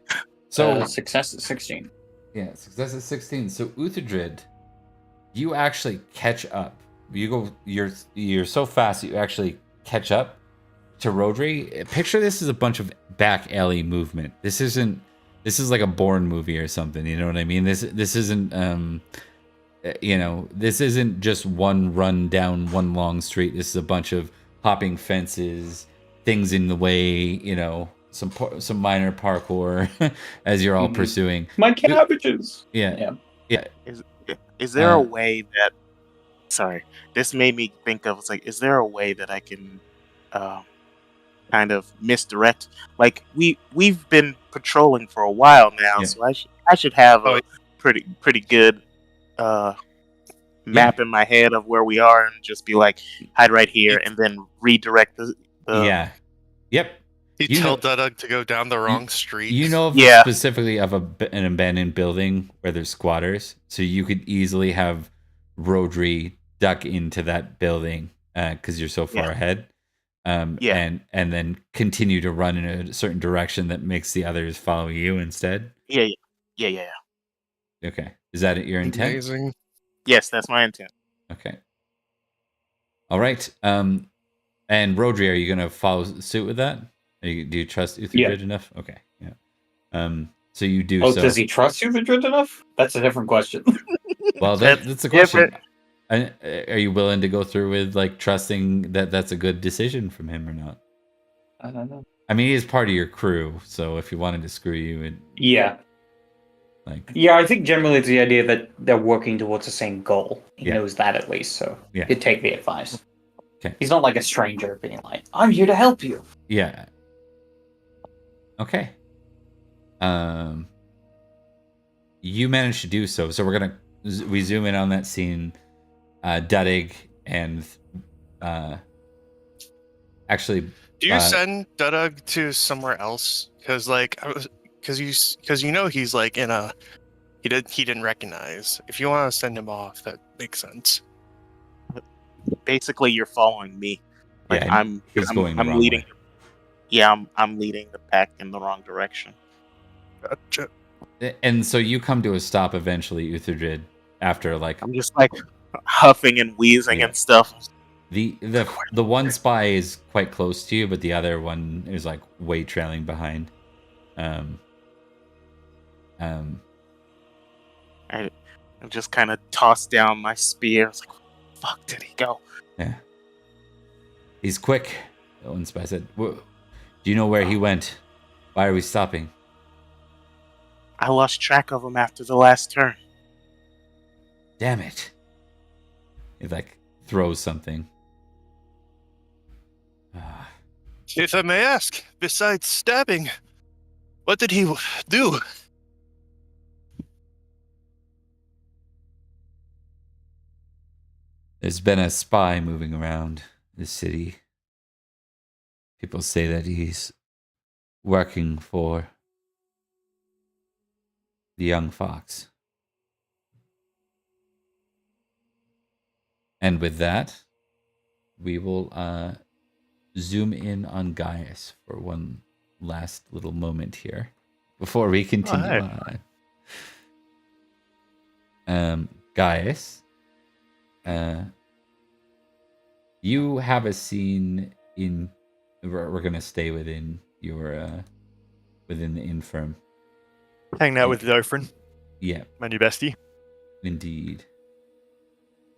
So Success at 16. yeah, success is 16. So Uthadrid, you actually catch up. You're so fast that you actually catch up to Rodri. Picture this as a bunch of back alley movement. This is like a Bourne movie or something. You know what I mean? This isn't this isn't just one run down one long street. This is a bunch of hopping fences, things in the way. Some minor parkour as you're all pursuing. My cabbages! Yeah. Is there a way that? Sorry, this made me think of. It's like, is there a way that I can, kind of misdirect? Like we've been patrolling for a while now, Yeah. so I should have Oh, a pretty good map in my head of where we are, and just be like, hide right here, and then redirect the. Yeah. Yep. You tell Dudug to go down the wrong street. You know Yeah. specifically of an abandoned building where there's squatters, so you could easily have Rodri duck into that building because you're so far ahead. Yeah. And then continue to run in a certain direction that makes the others follow you instead. Yeah. Okay. Is that your intent? Amazing. Yes, that's my intent. Okay. All right. And Rodri, are you going to follow suit with that? Do you trust Uthadrid enough? Okay. Yeah. So you do. Oh, so. does he trust you, Vidrid, enough? That's a different question. Well, that's the question. different. Are you willing to go through with like trusting that that's a good decision from him or not? I don't know. I mean, he is part of your crew, so if he wanted to screw you, Yeah. Like, Yeah, I think generally it's the idea that they're working towards the same goal. He Yeah. knows that at least, so Yeah. he'd take the advice. Okay. He's not like a stranger being like, I'm here to help you. yeah. Okay. You managed to do so. So we zoom in on that scene. Dudig and actually, Do you send Dudug to somewhere else? Because like, because you know he's like in a he didn't recognize. If you want to send him off, that makes sense. Basically, you're following me. Like yeah, he's going the I'm wrong leading. way. Yeah, I'm leading the pack in the wrong direction. Gotcha. And so you come to a stop eventually, Utherdrid, after like I'm just like huffing and wheezing Yeah. and stuff. the one spy is quite close to you, but the other one is like way trailing behind. I just kind of tossed down my spear. I was like, "Fuck, did he go?" Yeah. He's quick. The one spy said, "Do you know where he went? Why are we stopping?" I lost track of him after the last turn. Damn it. He like throws something. If I may ask, besides stabbing, what did he do? There's been a spy moving around the city. People say that he's working for the young fox. And with that, we will zoom in on Gaius for one last little moment here before we continue on. Gaius, you have a scene in. We're gonna stay within your within the infirm. Hanging out with Dofrin, Yeah, my new bestie. indeed.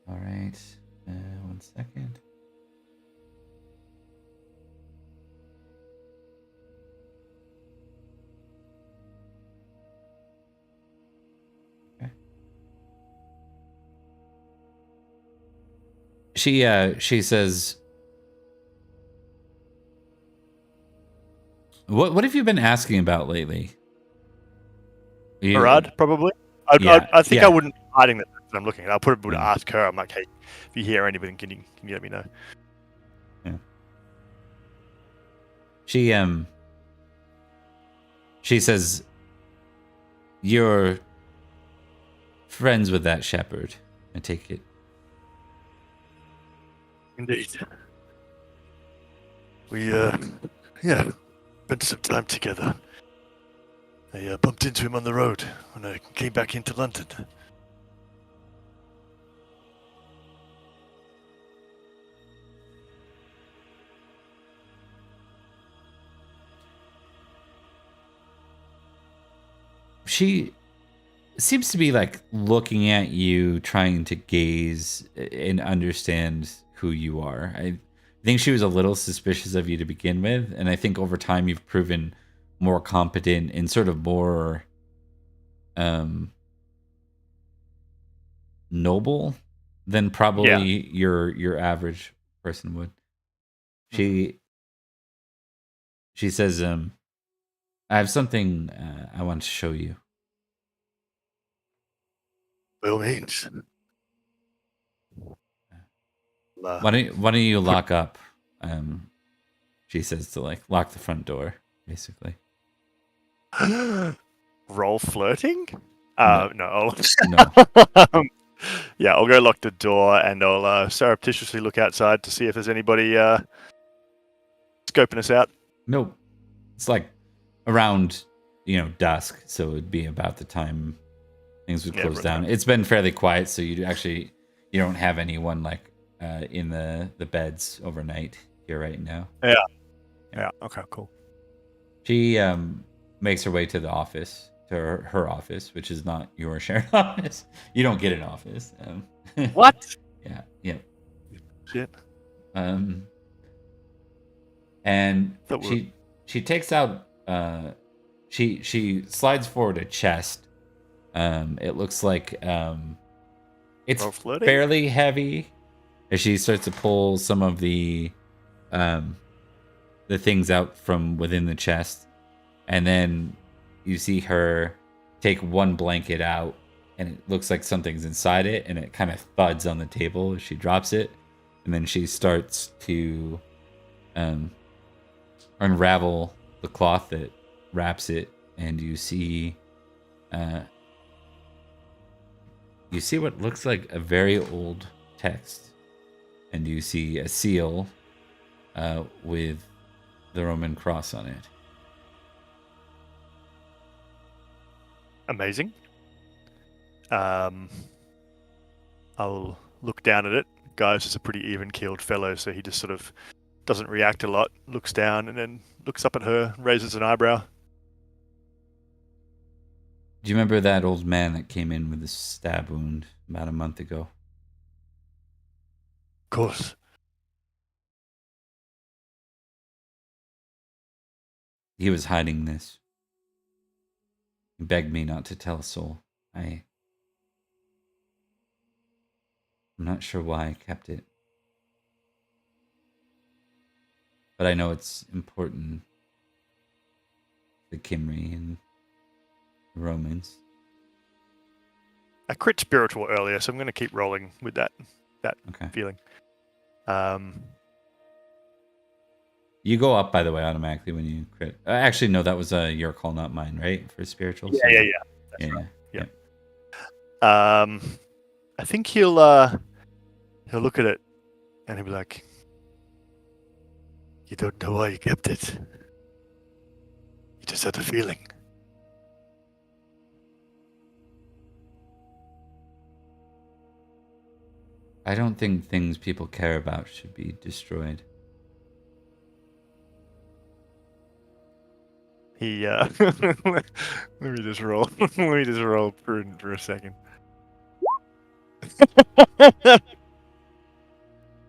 All right, 1 second. Okay. She says, What have you been asking about lately? Murad, probably. I think I wouldn't be hiding that I'm looking at. I'll probably ask her. I'm like, hey, if you hear anything, can you let me know? Yeah. She says, you're friends with that shepherd, I take it. Indeed. We spent some time together. I bumped into him on the road when I came back into London. She seems to be like looking at you, trying to gaze and understand who you are. I think she was a little suspicious of you to begin with, and I think over time you've proven more competent and sort of more noble than probably your average person would. She says, I have something I want to show you. By all means. Why don't you lock up? She says to like lock the front door, basically. Roll flirting? No. No. No. Yeah, I'll go lock the door and I'll surreptitiously look outside to see if there's anybody scoping us out. Nope. It's like around, dusk, so it'd be about the time things would close down. It's been fairly quiet, so you don't have anyone like in the beds overnight here right now. Yeah. Okay, cool. She makes her way to the office, to her office, which is not your shared office. You don't get an office. What? Yeah. Shit. And she takes out she slides forward a chest It looks like it's Roll flirting? fairly heavy as she starts to pull some of the things out from within the chest, and then you see her take one blanket out, and it looks like something's inside it, and it kind of thuds on the table as she drops it, and then she starts to unravel the cloth that wraps it, and you see what looks like a very old text, and you see a seal with the Roman cross on it. Amazing. I'll look down at it. Guy's just a pretty even-keeled fellow, so he just sort of doesn't react a lot, looks down, and then looks up at her, raises an eyebrow. Do you remember that old man that came in with a stab wound about a month ago? Of course. He was hiding this. He begged me not to tell a soul. I'm not sure why I kept it. But I know it's important to Kimry and the Romans. I crit spiritual earlier, so I'm going to keep rolling with that Okay. feeling. You go up, by the way, automatically when you crit. Actually, no, that was your call, not mine, right? For spiritual. Yeah. That's right. Yeah. I think he'll look at it and he'll be like, "You don't know why you kept it. You just had a feeling." I don't think things people care about should be destroyed. He let me just roll. Let me just roll prudent for a second.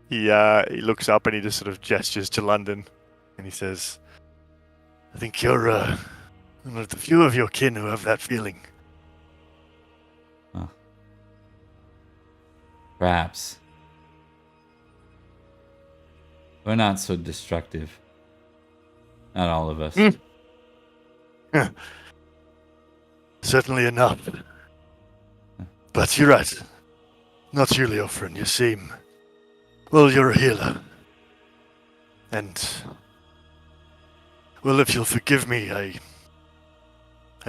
He looks up and he just sort of gestures to London, and he says, "I think you're one of the few of your kin who have that feeling." Perhaps. We're not so destructive. Not all of us. Certainly enough. But you're right. Not you, Leofrin. You seem... Well, you're a healer. And... Well, if you'll forgive me, I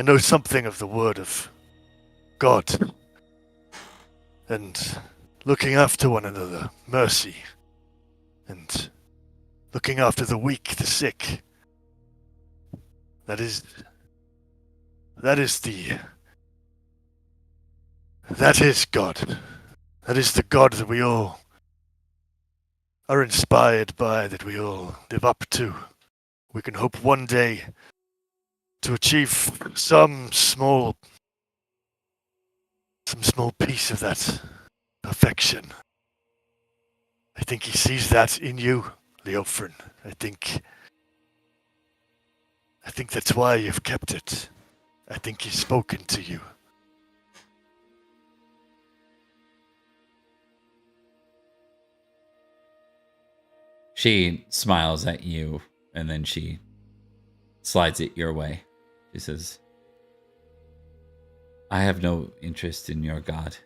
know something of the word of God. And looking after one another, mercy. And looking after the weak, the sick. That is God. That is the God that we all are inspired by, that we all live up to. We can hope one day to achieve some small piece of that perfection. I think he sees that in you, Leofrin. I think that's why you've kept it. I think he's spoken to you. She smiles at you, and then she slides it your way. She says, I have no interest in your God,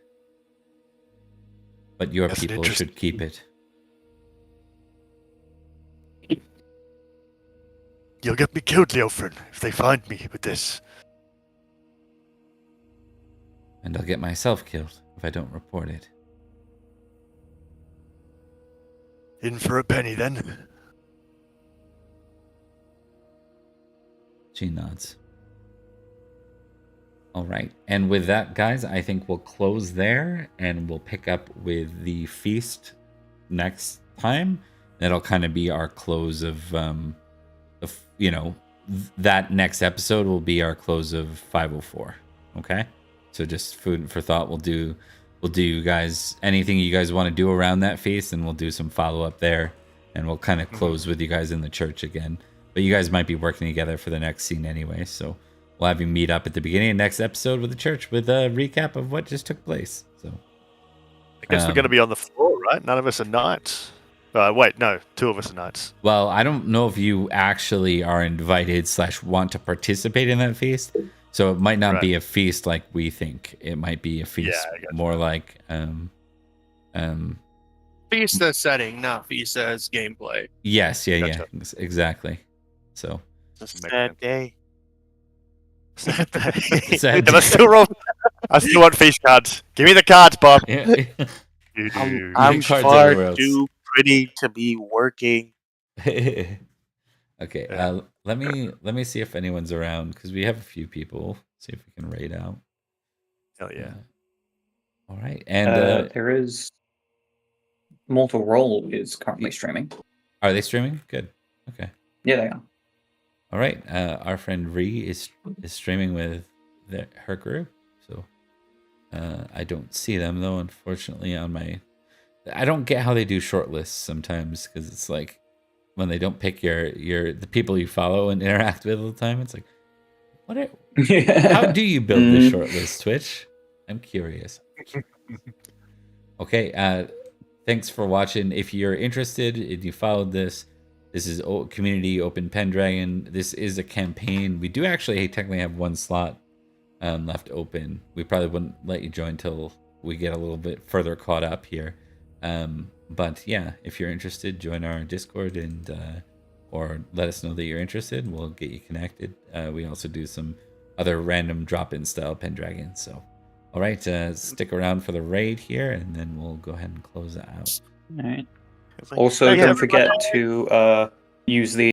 but your people should keep it. You'll get me killed, Leofrin, if they find me with this. And I'll get myself killed if I don't report it. In for a penny, then? She nods. All right. And with that, guys, I think we'll close there, and we'll pick up with the feast next time. That'll kind of be our close of, that next episode will be our close of 504. Okay. So just food for thought. We'll do you guys anything you guys want to do around that feast, and we'll do some follow up there, and we'll kind of close with you guys in the church again. But you guys might be working together for the next scene anyway, so we'll have you meet up at the beginning of next episode with the church with a recap of what just took place. So I guess we're going to be on the floor, right? None of us are knights. Wait, no, 2 of us are knights. well, I don't know if you actually are invited / want to participate in that feast. So it might not be a feast like we think. It might be a feast more like Feast as setting, not feast as gameplay. yes, yeah, Gotcha. yeah, exactly. So It's a sad day. Sad Sad Can I still roll? I still want feast cards. Give me the cards, Bob. yeah. I'm Cards far everywhere else. too pretty to be working. Okay, Yeah. let me see if anyone's around because we have a few people. See if we can raid out. Hell yeah. All right, and There is Mortal Roll is currently streaming. are they streaming? Good. Okay. Yeah, they are. All right. Our friend Ree is streaming with her group, so I don't see them though. Unfortunately, on my, I don't get how they do short lists sometimes because it's like when they don't pick the people you follow and interact with all the time. It's like, how do you build the short list, Twitch? I'm curious. Okay. Thanks for watching. If you're interested, if you followed this. This is Community Open Pendragon. This is a campaign. We do actually technically have 1 slot left open. We probably wouldn't let you join till we get a little bit further caught up here. But yeah, if you're interested, join our Discord and or let us know that you're interested. We'll get you connected. We also do some other random drop-in style Pendragon. So, all right, stick around for the raid here, and then we'll go ahead and close it out. All right. It's like, Also, Thanks, don't everybody. forget to use the